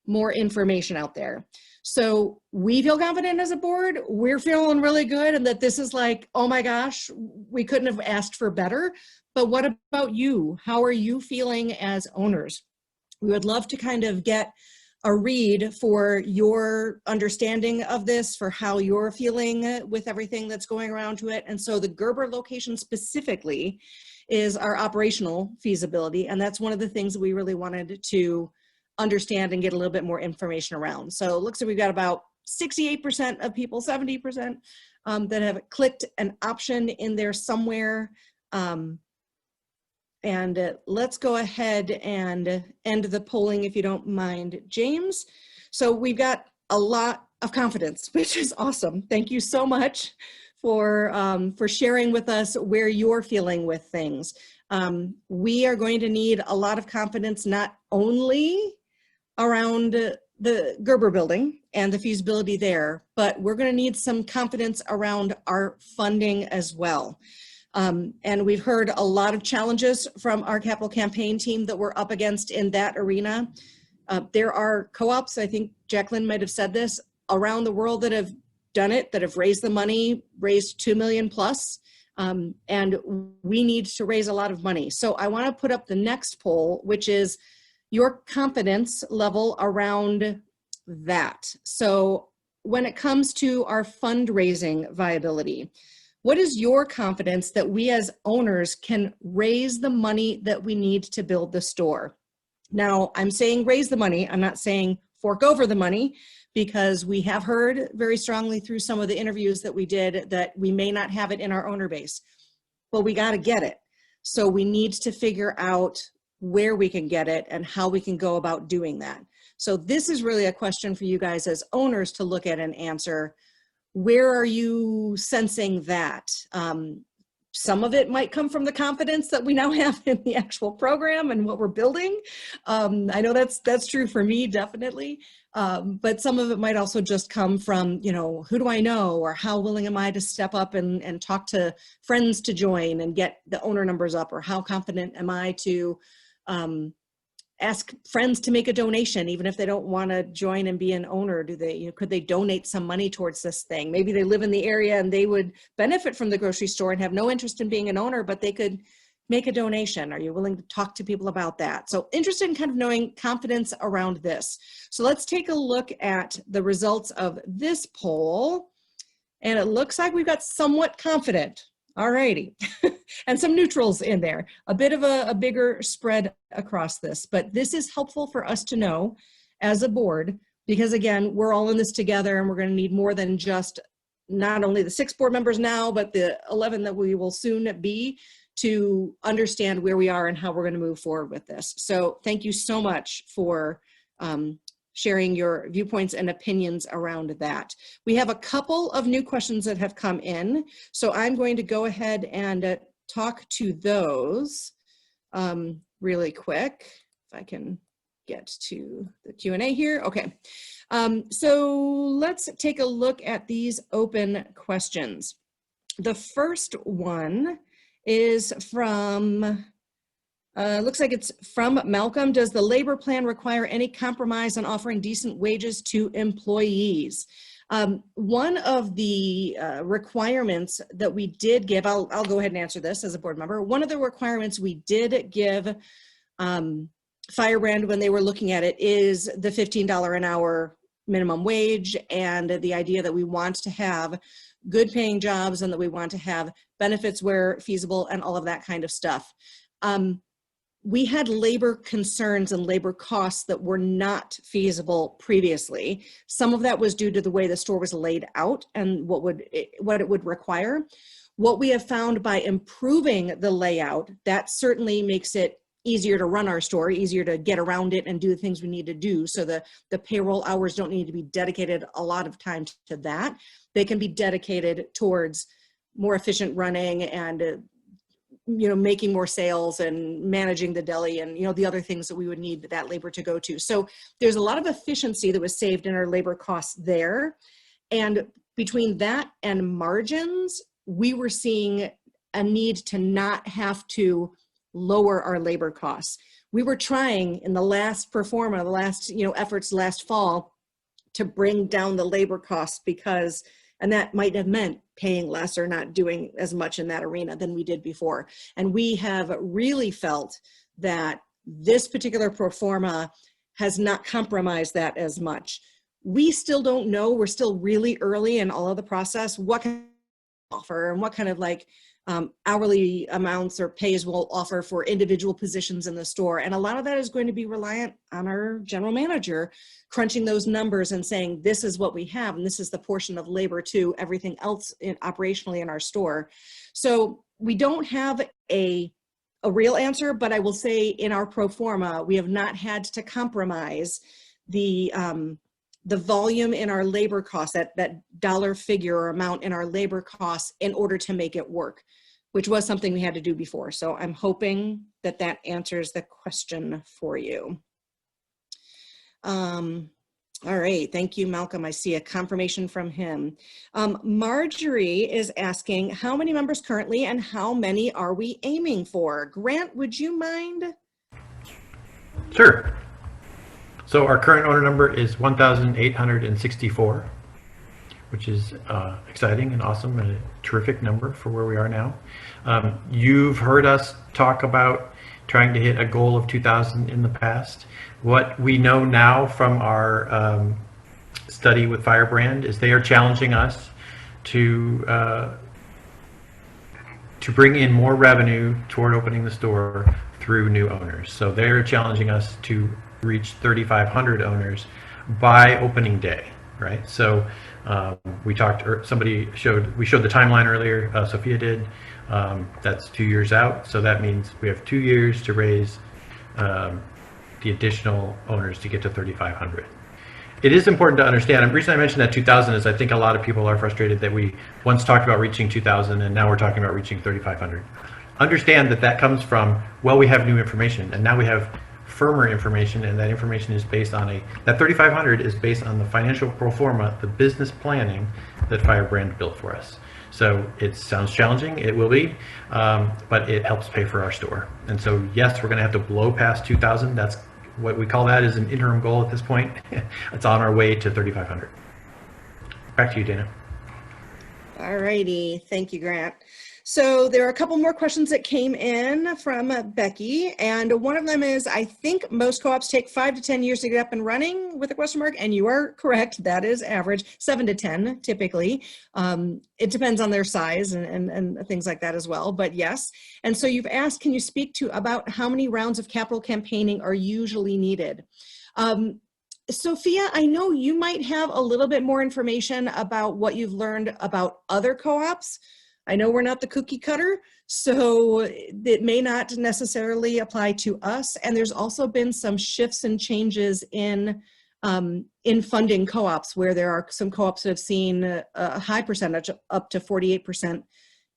more information out there. So we feel confident as a board. We're feeling really good, and that this is like, oh my gosh, we couldn't have asked for better. But what about you? How are you feeling as owners? We would love to kind of get a read for your understanding of this, for how you're feeling with everything that's going around to it. And so the Gerber location specifically is our operational feasibility. And that's one of the things that we really wanted to understand and get a little bit more information around. So it looks like we've got about 68% of people, 70% that have clicked an option in there somewhere. Let's go ahead and end the polling if you don't mind, James. So we've got a lot of confidence, which is awesome. Thank you so much for sharing with us where you're feeling with things. We are going to need a lot of confidence, not only around the Gerber building and the feasibility there, but we're going to need some confidence around our funding as well. And we've heard a lot of challenges from our capital campaign team that we're up against in that arena. There are co-ops, I think Jacqueline might have said this, around the world that have done it, that have raised the money, raised 2 million plus, and we need to raise a lot of money. So I want to put up the next poll, which is your confidence level around that. So when it comes to our fundraising viability, what is your confidence that we as owners can raise the money that we need to build the store? Now, I'm saying raise the money. I'm not saying fork over the money, because we have heard very strongly through some of the interviews that we did that we may not have it in our owner base, but we got to get it. So we need to figure out where we can get it and how we can go about doing that. So this is really a question for you guys as owners to look at and answer. Where are you sensing that? Some of it might come from the confidence that we now have in the actual program and what we're building. I know that's true for me, definitely. But some of it might also just come from, you know, who do I know, or how willing am I to step up and talk to friends to join and get the owner numbers up, or how confident am I to ask friends to make a donation, even if they don't want to join and be an owner. Do they, you know, could they donate some money towards this thing? Maybe they live in the area and they would benefit from the grocery store and have no interest in being an owner, but they could make a donation. Are you willing to talk to people about that? So interested in kind of knowing confidence around this. So let's take a look at the results of this poll. And it looks like we've got somewhat confident. All righty. And some neutrals in there, a bit of a bigger spread across this, but this is helpful for us to know as a board, because again, we're all in this together and we're going to need more than just not only the 6 board members now, but the 11 that we will soon be, to understand where we are and how we're going to move forward with this. So thank you so much for sharing your viewpoints and opinions around that. We have a couple of new questions that have come in, so I'm going to go ahead and talk to those really quick, if I can get to the Q&A here. Okay, so let's take a look at these open questions. The first one is from looks like it's from Malcolm. Does the labor plan require any compromise on offering decent wages to employees? One of the requirements that we did give, I'll go ahead and answer this as a board member. One of the requirements we did give Firebrand when they were looking at it is the $15 an hour minimum wage, and the idea that we want to have good paying jobs and that we want to have benefits where feasible and all of that kind of stuff. We had labor concerns and labor costs that were not feasible previously. Some of that was due to the way the store was laid out and what it would require. What we have found by improving the layout, that certainly makes it easier to run our store, easier to get around it and do the things we need to do. So the payroll hours don't need to be dedicated a lot of time to that. They can be dedicated towards more efficient running and making more sales and managing the deli and, the other things that we would need that labor to go to. So there's a lot of efficiency that was saved in our labor costs there. And between that and margins, we were seeing a need to not have to lower our labor costs. We were trying in the last performa, the last, efforts last fall to bring down the labor costs because, and that might have meant paying less or not doing as much in that arena than we did before. And we have really felt that this particular performa has not compromised that as much. We still don't know, we're still really early in all of the process, what kind of offer and what kind of hourly amounts or pays we'll offer for individual positions in the store. And a lot of that is going to be reliant on our general manager crunching those numbers and saying, this is what we have, and this is the portion of labor to everything else operationally in our store. So we don't have a real answer, but I will say in our pro forma, we have not had to compromise the volume in our labor costs, that dollar figure or amount in our labor costs in order to make it work, which was something we had to do before. So I'm hoping that that answers the question for you. All right, thank you, Malcolm. I see a confirmation from him. Marjorie is asking, how many members currently and how many are we aiming for? Grant, would you mind? Sure. So our current owner number is 1,864, which is exciting and awesome and a terrific number for where we are now. You've heard us talk about trying to hit a goal of 2,000 in the past. What we know now from our study with Firebrand is they are challenging us to bring in more revenue toward opening the store through new owners. So they're challenging us to reach 3,500 owners by opening day, right? So we talked, or we showed the timeline earlier, Sophia did. That's 2 years out. So that means we have 2 years to raise the additional owners to get to 3,500. It is important to understand, and the reason I mentioned that 2,000 is I think a lot of people are frustrated that we once talked about reaching 2,000 and now we're talking about reaching 3,500. Understand that that comes from, well, we have new information and now we have firmer information, and that information is based on that 3,500 is based on the financial pro forma, the business planning that Firebrand built for us. So it sounds challenging, it will be, but it helps pay for our store. And so yes, we're gonna have to blow past 2,000. That's what we call that is an interim goal at this point. It's on our way to 3,500. Back to you, Dana. All righty, thank you, Grant. So there are a couple more questions that came in from Becky, and one of them is, I think most co-ops take 5 to 10 years to get up and running with a question mark, and you are correct, that is average, 7 to 10 typically. It depends on their size and things like that as well, but yes. And so you've asked, can you speak to about how many rounds of capital campaigning are usually needed? Sophia, I know you might have a little bit more information about what you've learned about other co-ops. I know we're not the cookie cutter, so it may not necessarily apply to us. And there's also been some shifts and changes in funding co-ops, where there are some co-ops that have seen a high percentage, up to 48%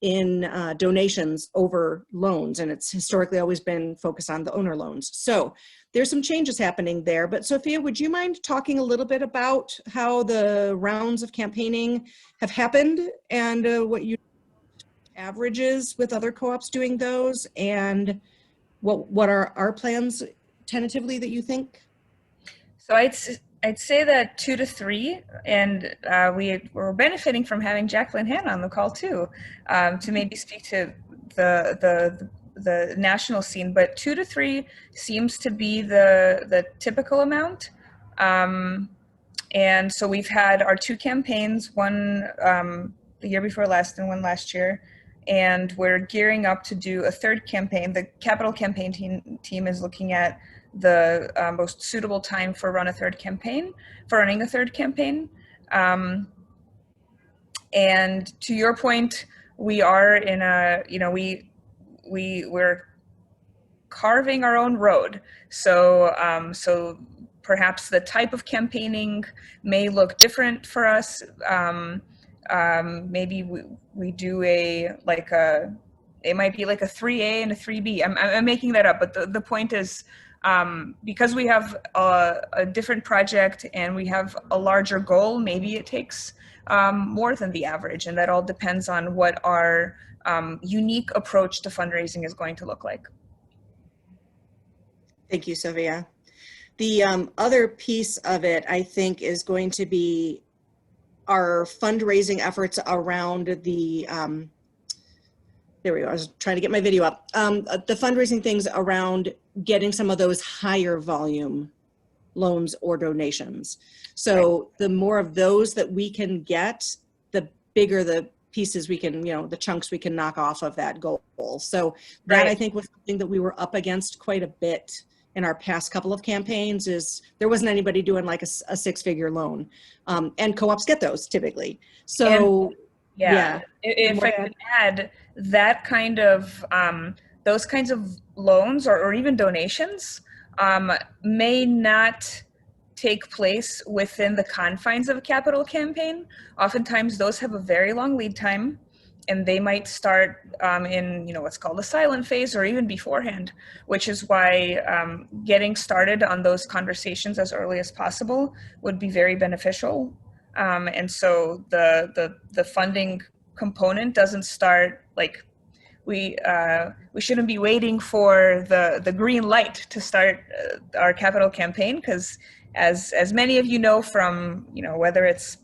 in donations over loans. And it's historically always been focused on the owner loans. So there's some changes happening there. But Sophia, would you mind talking a little bit about how the rounds of campaigning have happened and what you averages with other co-ops doing those, and what are our plans tentatively that you think? So I'd say that 2 to 3, and we're benefiting from having Jacqueline Hanna on the call too, to maybe speak to the national scene. But 2 to 3 seems to be the typical amount. And so we've had our 2 campaigns, one the year before last and one last year. And we're gearing up to do a 3rd campaign. The capital campaign team is looking at the most suitable time for running a third campaign. And to your point, we are in a, we're carving our own road. So so perhaps the type of campaigning may look different for us. Maybe we do a it might be like a 3A and a 3B. I'm making that up, but the point is, because we have a different project and we have a larger goal, maybe it takes more than the average, and that all depends on what our unique approach to fundraising is going to look like. Thank you, Sylvia. The other piece of it, I think, is going to be our fundraising efforts around the, there we go, I was trying to get my video up. The fundraising things around getting some of those higher volume loans or donations. So the more of those that we can get, the bigger the pieces we can, the chunks we can knock off of that goal. So that, I think, was something that we were up against quite a bit in our past couple of campaigns. Is there wasn't anybody doing like a 6-figure loan, and co-ops get those typically. So yeah. If I could add, that kind of those kinds of loans or even donations may not take place within the confines of a capital campaign. Oftentimes those have a very long lead time, and they might start in what's called the silent phase or even beforehand, which is why getting started on those conversations as early as possible would be very beneficial. And so the funding component doesn't start like we shouldn't be waiting for the green light to start our capital campaign, because as many of you know from whether it's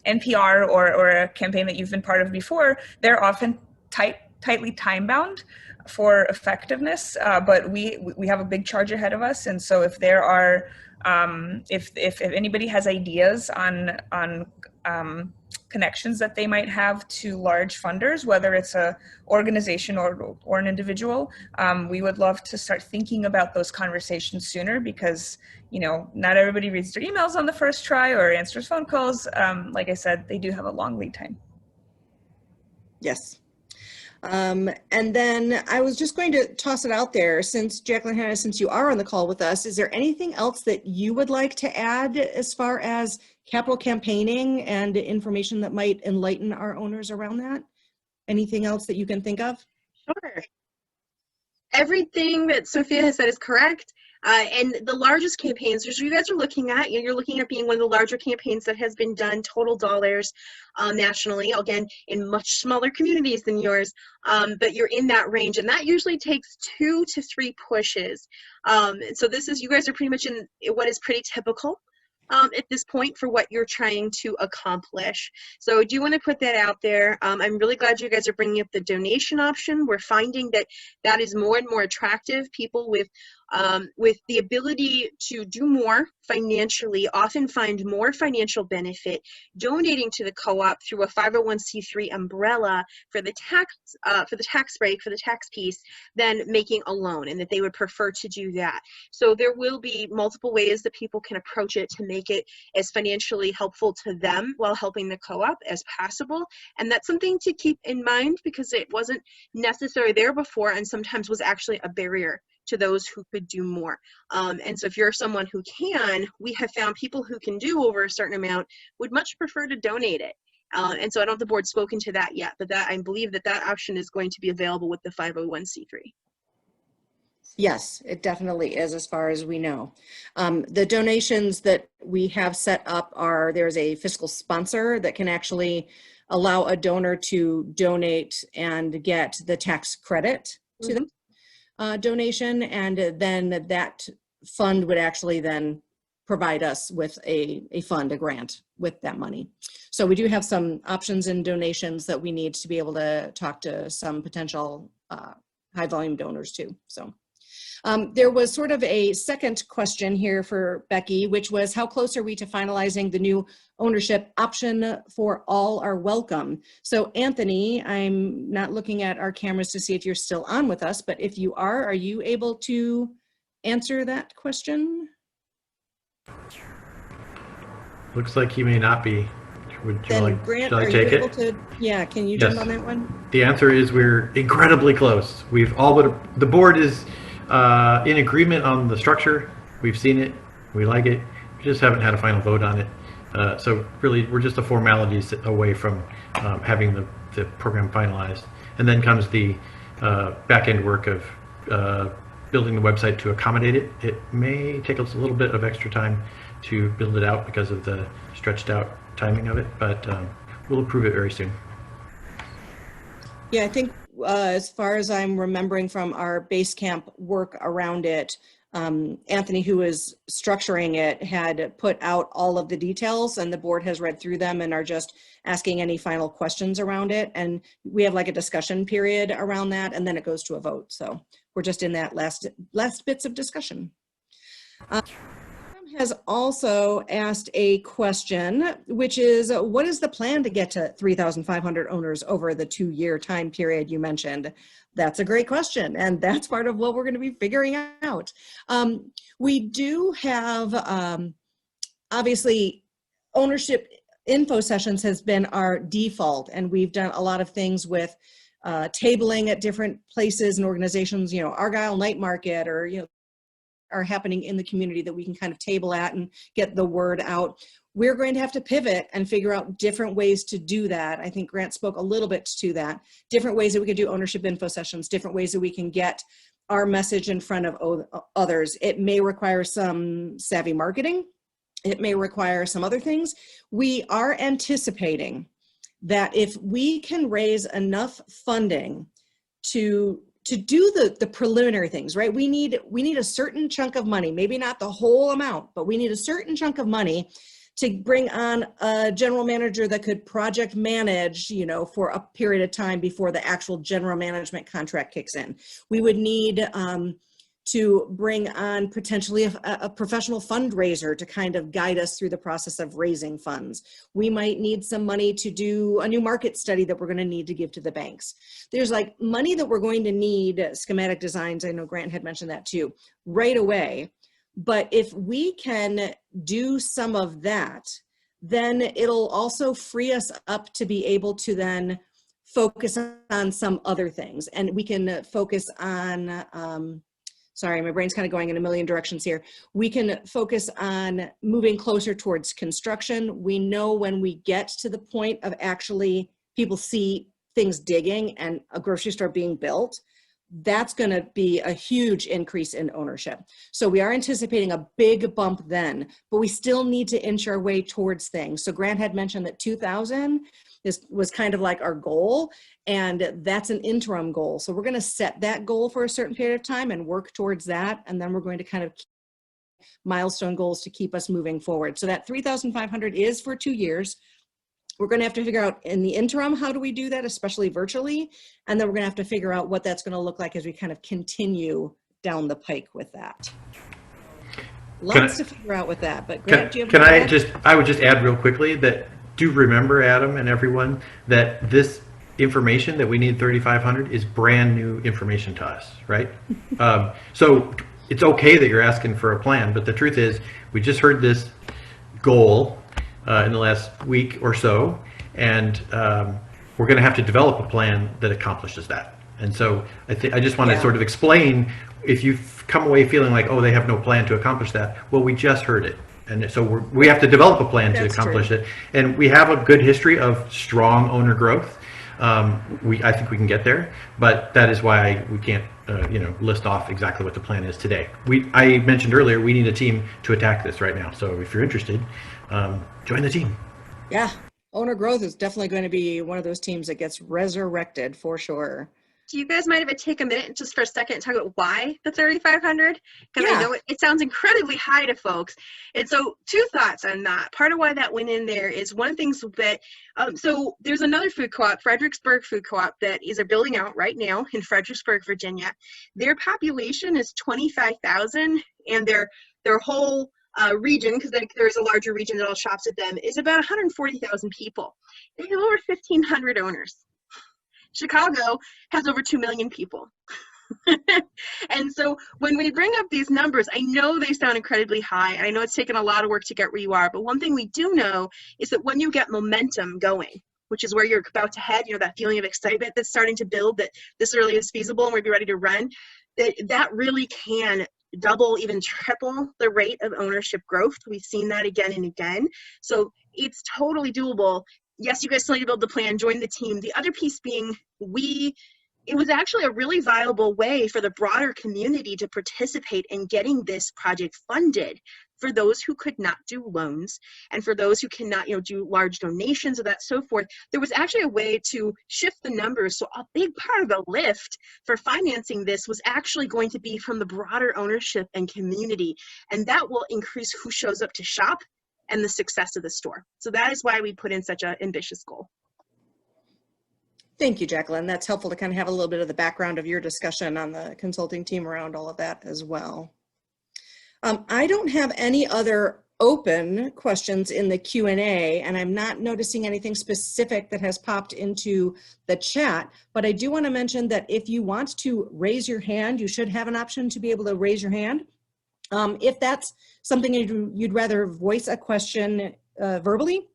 NPR or a campaign that you've been part of before, they're often tightly time bound for effectiveness, but we have a big charge ahead of us. And so if there are if anybody has ideas on connections that they might have to large funders, whether it's a organization or an individual, we would love to start thinking about those conversations sooner, because not everybody reads their emails on the first try or answers phone calls. Like I said, they do have a long lead time. Yes. And then I was just going to toss it out there, since Jacqueline Hanna, since you are on the call with us, is there anything else that you would like to add as far as capital campaigning and information that might enlighten our owners around that? Anything else that you can think of? Sure. Everything that Sophia has said is correct. And the largest campaigns, which you guys are looking at, you're looking at being one of the larger campaigns that has been done, total dollars nationally, again, in much smaller communities than yours, but you're in that range. And that usually takes 2 to 3 pushes. So you guys are pretty much in what is pretty typical at this point for what you're trying to accomplish. So I do want to put that out there. I'm really glad you guys are bringing up the donation option. We're finding that is more and more attractive. People with the ability to do more financially often find more financial benefit donating to the co-op through a 501c3 umbrella for the tax break, for the tax piece, than making a loan, and that they would prefer to do that. So there will be multiple ways that people can approach it to make it as financially helpful to them while helping the co-op as possible. And that's something to keep in mind, because it wasn't necessary there before, and sometimes was actually a barrier to those who could do more. And so if you're someone who can, we have found people who can do over a certain amount would much prefer to donate it. And so I don't know if the board's spoken to that yet, but I believe that option is going to be available with the 501c3. Yes, it definitely is, as far as we know. The donations that we have set up there's a fiscal sponsor that can actually allow a donor to donate and get the tax credit to the donation, and then that fund would actually then provide us with a grant with that money. So we do have some options in donations that we need to be able to talk to some potential high volume donors too. So there was sort of a second question here for Becky, which was, how close are we to finalizing the new ownership option for all are welcome? So Anthony, I'm not looking at our cameras to see if you're still on with us, but if you are you able to answer that question? Looks like he may not be. Would you Then like, Grant, shall I are take you able it? to, yeah, can you Yes. jump on that one? The answer is we're incredibly close. We've all but, the board is in agreement on the structure. We've seen it, we like it, we just haven't had a final vote on it. So really, we're just a formalities away from having the program finalized. And then comes the back-end work of building the website to accommodate it. It may take us a little bit of extra time to build it out because of the stretched out timing of it, but we'll approve it very soon. Yeah, I think as far as I'm remembering from our Basecamp work around it, Anthony, who is structuring it, had put out all of the details, and the board has read through them and are just asking any final questions around it. And we have like a discussion period around that, and then it goes to a vote. So we're just in that last bits of discussion. Has also asked a question, which is, what is the plan to get to 3,500 owners over the 2-year time period you mentioned? That's a great question, and that's part of what we're going to be figuring out. We do have, obviously, ownership info sessions has been our default, and we've done a lot of things with tabling at different places and organizations, you know, Argyle Night Market, or, you know, are happening in the community that we can kind of table at and get the word out. We're going to have to pivot and figure out different ways to do that. I think Grant spoke a little bit to that. Different ways that we could do ownership info sessions, different ways that we can get our message in front of others. It may require some savvy marketing. It may require some other things. We are anticipating that if we can raise enough funding to do the preliminary things, right? We need a certain chunk of money, maybe not the whole amount, but we need a certain chunk of money to bring on a general manager that could project manage, you know, for a period of time before the actual general management contract kicks in. We would need to bring on potentially a professional fundraiser to kind of guide us through the process of raising funds. We might need some money to do a new market study that we're going to need to give to the banks. There's like money that we're going to need, schematic designs, I know Grant had mentioned that too, right away. But if we can do some of that, then it'll also free us up to be able to then focus on some other things. And we can focus on, sorry, my brain's kind of going in a million directions here. We can focus on moving closer towards construction. We know when we get to the point of actually people see things digging and a grocery store being built, that's going to be a huge increase in ownership. So we are anticipating a big bump then, but we still need to inch our way towards things. So Grant had mentioned that 2,000 was kind of like our goal, and that's an interim goal. So we're going to set that goal for a certain period of time and work towards that, and then we're going to kind of milestone goals to keep us moving forward. So that 3,500 is for 2 years. We're going to have to figure out in the interim, how do we do that, especially virtually? And then we're going to have to figure out what that's going to look like as we kind of continue down the pike with that. Lots to figure out with that, but Grant, do you have I would just add real quickly that do remember, Adam and everyone, that this information that we need 3,500 is brand new information to us, right? So it's okay that you're asking for a plan, but the truth is we just heard this goal in the last week or so, and we're going to have to develop a plan that accomplishes that. And so I just want to sort of explain, if you've come away feeling like, oh, they have no plan to accomplish that, well, we just heard it. And so we have to develop a plan to accomplish it. And we have a good history of strong owner growth. I think we can get there, but that is why we can't list off exactly what the plan is today. I mentioned earlier, we need a team to attack this right now. So if you're interested, join the team. Yeah, owner growth is definitely going to be one of those teams that gets resurrected for sure. Do you guys mind if I take a minute just for a second and talk about why the 3,500? Because I know it sounds incredibly high to folks. And so 2 thoughts on that. Part of why that went in there is one of the things that, so there's another food co-op, Fredericksburg Food Co-op, that is building out right now in Fredericksburg, Virginia. Their population is 25,000, and their whole region, because there's a larger region that all shops at them, is about 140,000 people. They have over 1,500 owners. Chicago has over 2 million people. And so when we bring up these numbers, I know they sound incredibly high. I know it's taken a lot of work to get where you are, but one thing we do know is that when you get momentum going, which is where you're about to head, that feeling of excitement that's starting to build, that this really is feasible and we'll be ready to run, that really can double, even triple the rate of ownership growth. We've seen that again and again. So it's totally doable yes, you guys still need to build the plan, join the team. The other piece being it was actually a really viable way for the broader community to participate in getting this project funded for those who could not do loans and for those who cannot, do large donations of that, so forth. There was actually a way to shift the numbers. So a big part of the lift for financing this was actually going to be from the broader ownership and community. And that will increase who shows up to shop and the success of the store. So that is why we put in such an ambitious goal. Thank you, Jacqueline. That's helpful to kind of have a little bit of the background of your discussion on the consulting team around all of that as well. I don't have any other open questions in the Q&A, and I'm not noticing anything specific that has popped into the chat, but I do want to mention that if you want to raise your hand, you should have an option to be able to raise your hand. If that's something you'd rather voice a question verbally,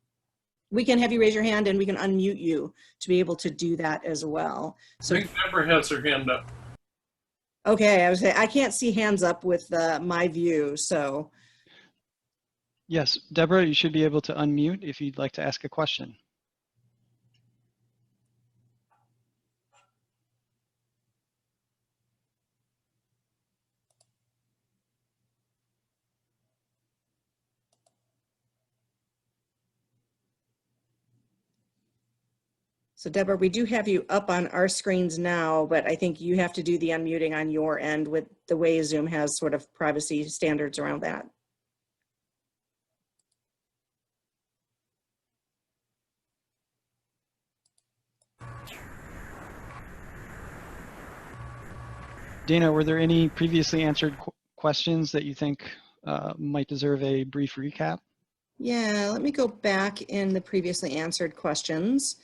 we can have you raise your hand and we can unmute you to be able to do that as well. So I think Deborah has her hand up. okay, I can't see hands up with my view, so. Yes, Deborah, you should be able to unmute if you'd like to ask a question. So Deborah, we do have you up on our screens now, but I think you have to do the unmuting on your end with the way Zoom has sort of privacy standards around that. Dana, were there any previously answered questions that you think might deserve a brief recap? Yeah, let me go back in the previously answered questions.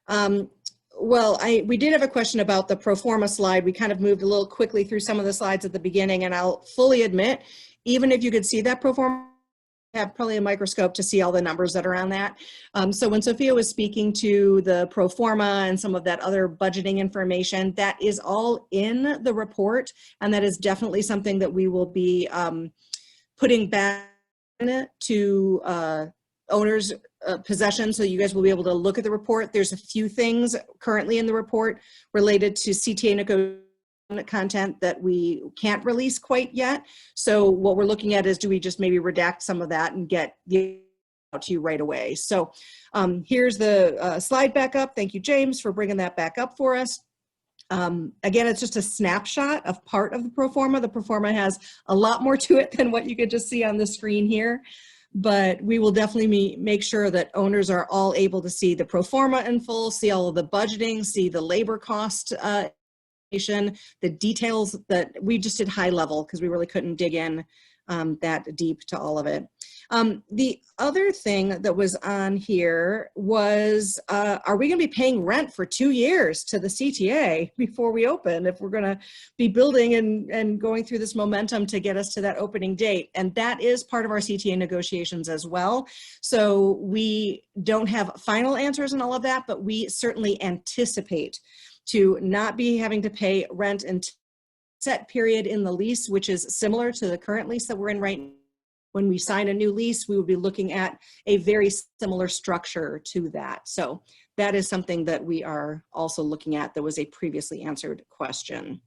Well, we did have a question about the pro forma slide. We kind of moved a little quickly through some of the slides at the beginning, and I'll fully admit, even if you could see that pro forma, you have probably a microscope to see all the numbers that are on that. So when Sophia was speaking to the pro forma and some of that other budgeting information, that is all in the report, and that is definitely something that we will be putting back to owners' possession, so you guys will be able to look at the report. There's a few things currently in the report related to CTA negotiation content that we can't release quite yet. So what we're looking at is, do we just maybe redact some of that and get out to you right away? So here's the slide back up. Thank you, James, for bringing that back up for us. Again, it's just a snapshot of part of the pro forma. The pro forma has a lot more to it than what you could just see on the screen here. But we will definitely make sure that owners are all able to see the pro forma in full, see all of the budgeting, see the labor cost the details that we just did high level because we really couldn't dig in that deep to all of it. The other thing that was on here was, are we going to be paying rent for 2 years to the CTA before we open, if we're going to be building and going through this momentum to get us to that opening date? And that is part of our CTA negotiations as well. So we don't have final answers on all of that, but we certainly anticipate to not be having to pay rent until set period in the lease, which is similar to the current lease that we're in right now. When we sign a new lease, we will be looking at a very similar structure to that. So that is something that we are also looking at. That was a previously answered question.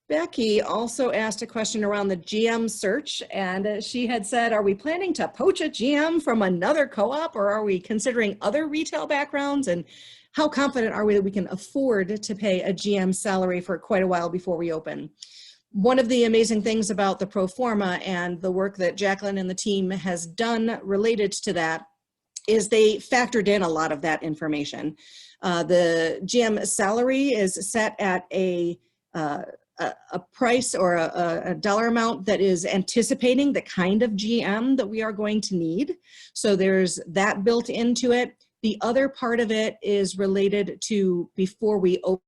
Becky also asked a question around the GM search, and she had said, are we planning to poach a GM from another co-op, or are we considering other retail backgrounds? And how confident are we that we can afford to pay a GM salary for quite a while before we open? One of the amazing things about the pro forma and the work that Jacqueline and the team has done related to that is they factored in a lot of that information. The GM salary is set at a price or a dollar amount that is anticipating the kind of GM that we are going to need. So there's that built into it. The other part of it is related to before we open.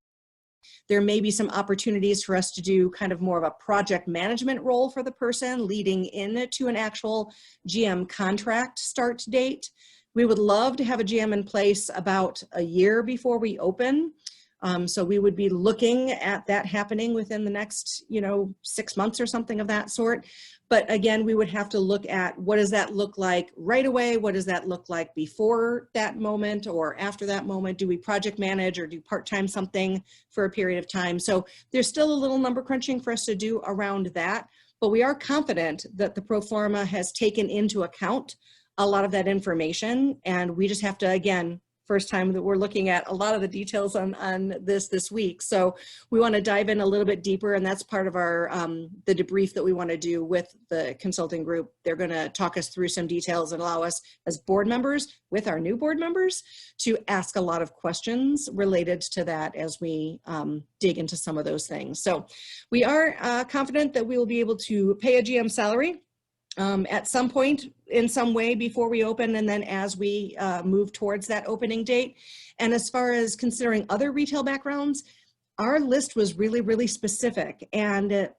There may be some opportunities for us to do kind of more of a project management role for the person leading into an actual GM contract start date. We would love to have a GM in place about a year before we open. So we would be looking at that happening within the next, 6 months or something of that sort. But again, we would have to look at what does that look like right away? What does that look like before that moment or after that moment? Do we project manage or do part-time something for a period of time? So there's still a little number crunching for us to do around that, but we are confident that the pro forma has taken into account a lot of that information. And we just have to, again, first time that we're looking at a lot of the details on this week. So we want to dive in a little bit deeper, and that's part of our the debrief that we want to do with the consulting group. They're going to talk us through some details and allow us as board members, with our new board members, to ask a lot of questions related to that as we dig into some of those things. So we are confident that we will be able to pay a GM salary at some point in some way before we open, and then as we move towards that opening date. And as far as considering other retail backgrounds, our list was really, really specific, and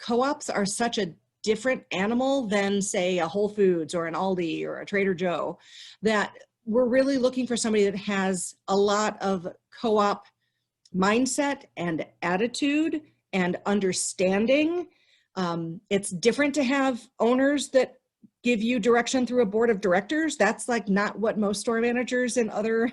co-ops are such a different animal than, say, a Whole Foods or an Aldi or a Trader Joe, that we're really looking for somebody that has a lot of co-op mindset and attitude and understanding. It's different to have owners that give you direction through a board of directors. That's like not what most store managers in other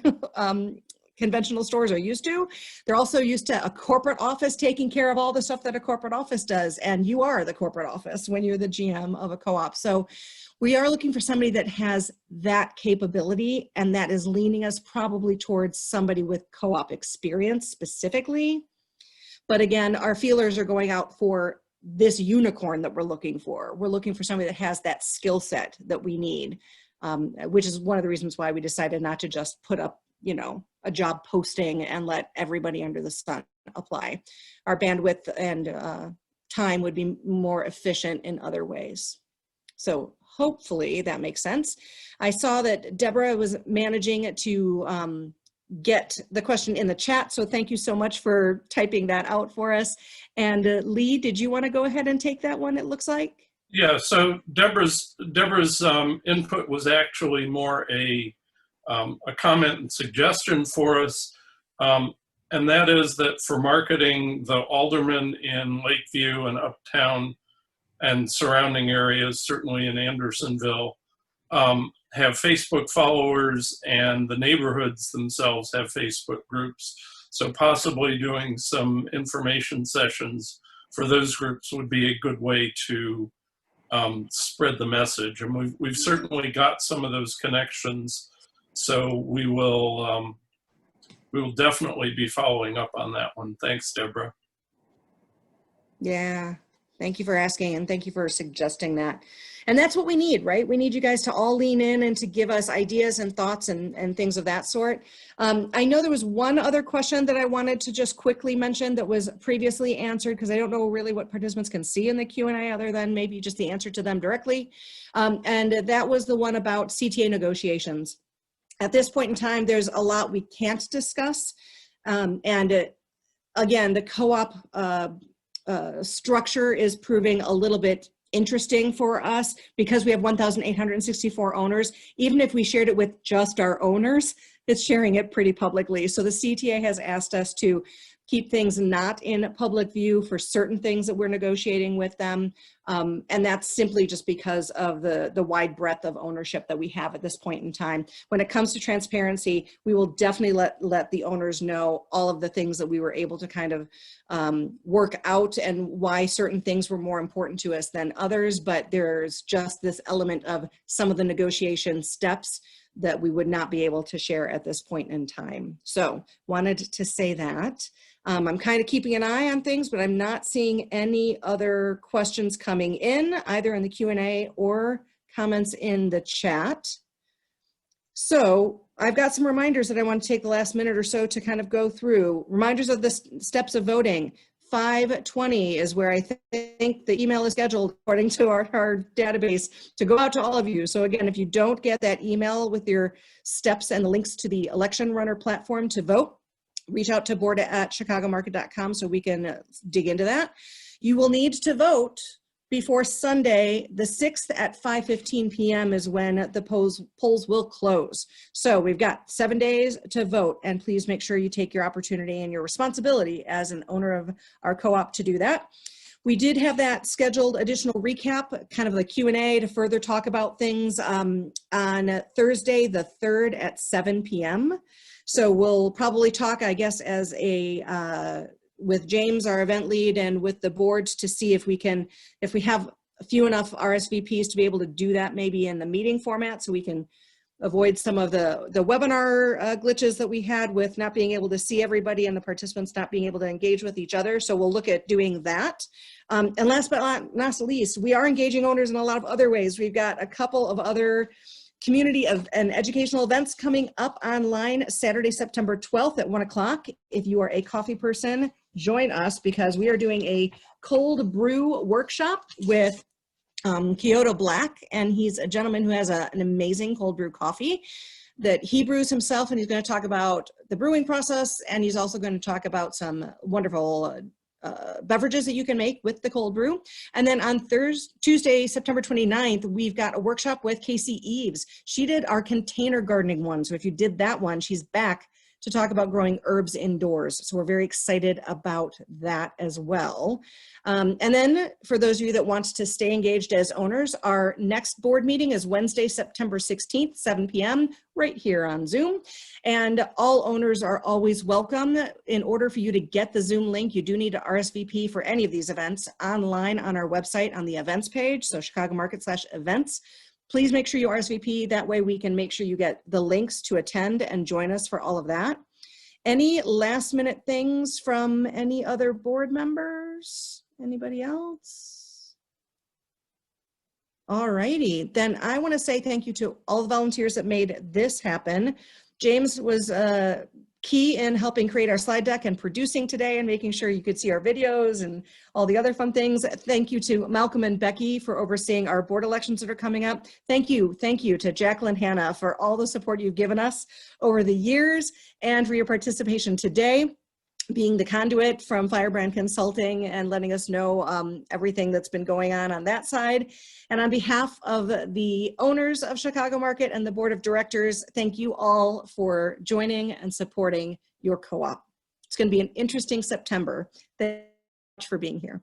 conventional stores are used to. They're also used to a corporate office taking care of all the stuff that a corporate office does. And you are the corporate office when you're the GM of a co-op. So we are looking for somebody that has that capability, and that is leaning us probably towards somebody with co-op experience specifically. But again, our feelers are going out for this unicorn that we're looking for. We're looking for somebody that has that skill set that we need, which is one of the reasons why we decided not to just put up, a job posting and let everybody under the sun apply. Our bandwidth and time would be more efficient in other ways. So hopefully that makes sense. I saw that Deborah was managing to get the question in the chat. So thank you so much for typing that out for us. And Lee, did you want to go ahead and take that one, it looks like? Yeah, so Deborah's input was actually more a comment and suggestion for us. And that is that for marketing, the aldermen in Lakeview and Uptown and surrounding areas, certainly in Andersonville, have Facebook followers, and the neighborhoods themselves have Facebook groups. So possibly doing some information sessions for those groups would be a good way to spread the message. And we've certainly got some of those connections. So we will definitely be following up on that one. Thanks, Deborah. Yeah, thank you for asking, and thank you for suggesting that. And that's what we need, right? We need you guys to all lean in and to give us ideas and thoughts and things of that sort. I know there was one other question that I wanted to just quickly mention that was previously answered, because I don't know really what participants can see in the Q&A other than maybe just the answer to them directly. And that was the one about CTA negotiations. At this point in time, there's a lot we can't discuss. Again, the co-op structure is proving a little bit interesting for us because we have 1,864 owners. Even if we shared it with just our owners, it's sharing it pretty publicly. So the CTA has asked us to keep things not in public view for certain things that we're negotiating with them. And that's simply just because of the wide breadth of ownership that we have at this point in time. When it comes to transparency, we will definitely let the owners know all of the things that we were able to kind of work out and why certain things were more important to us than others. But there's just this element of some of the negotiation steps that we would not be able to share at this point in time. So wanted to say that. I'm kind of keeping an eye on things, but I'm not seeing any other questions coming in, either in the Q&A or comments in the chat. So I've got some reminders that I want to take the last minute or so to kind of go through. Reminders of the steps of voting. 5:20 is where I think the email is scheduled according to our database to go out to all of you. So again, if you don't get that email with your steps and the links to the election runner platform to vote, reach out to board@chicagomarket.com so we can dig into that. You will need to vote before Sunday, the 6th at 5:15 p.m. is when the polls will close. So we've got 7 days to vote, and please make sure you take your opportunity and your responsibility as an owner of our co-op to do that. We did have that scheduled additional recap, kind of a Q&A to further talk about things on Thursday, the 3rd at 7 p.m. So we'll probably talk, I guess, as with James, our event lead, and with the boards to see if we have a few enough RSVPs to be able to do that maybe in the meeting format, so we can avoid some of the webinar glitches that we had with not being able to see everybody and the participants not being able to engage with each other. So we'll look at doing that. And last but not least, we are engaging owners in a lot of other ways. We've got a couple of other community and educational events coming up online Saturday, September 12th at 1 o'clock. If you are a coffee person, join us, because we are doing a cold brew workshop with Kyoto Black, and he's a gentleman who has an amazing cold brew coffee that he brews himself, and he's going to talk about the brewing process, and he's also going to talk about some wonderful beverages that you can make with the cold brew. And then on Tuesday, September 29th, we've got a workshop with Casey Eves. She did our container gardening one, so if you did that one, she's back to talk about growing herbs indoors. So we're very excited about that as well. And then for those of you that want to stay engaged as owners, our next board meeting is Wednesday, September 16th, 7 p.m. right here on Zoom. And all owners are always welcome. In order for you to get the Zoom link, you do need to RSVP for any of these events online on our website on the events page, so chicagomarket/events. Please make sure you RSVP. That way we can make sure you get the links to attend and join us for all of that. Any last minute things from any other board members? Anybody else? All righty, then I want to say thank you to all the volunteers that made this happen. James was key in helping create our slide deck and producing today and making sure you could see our videos and all the other fun things. Thank you to Malcolm and Becky for overseeing our board elections that are coming up. Thank you to Jacqueline Hanna for all the support you've given us over the years and for your participation today, being the conduit from Firebrand Consulting and letting us know everything that's been going on that side. And on behalf of the owners of Chicago Market and the board of directors, thank you all for joining and supporting your co-op. It's going to be an interesting September. Thank you for being here.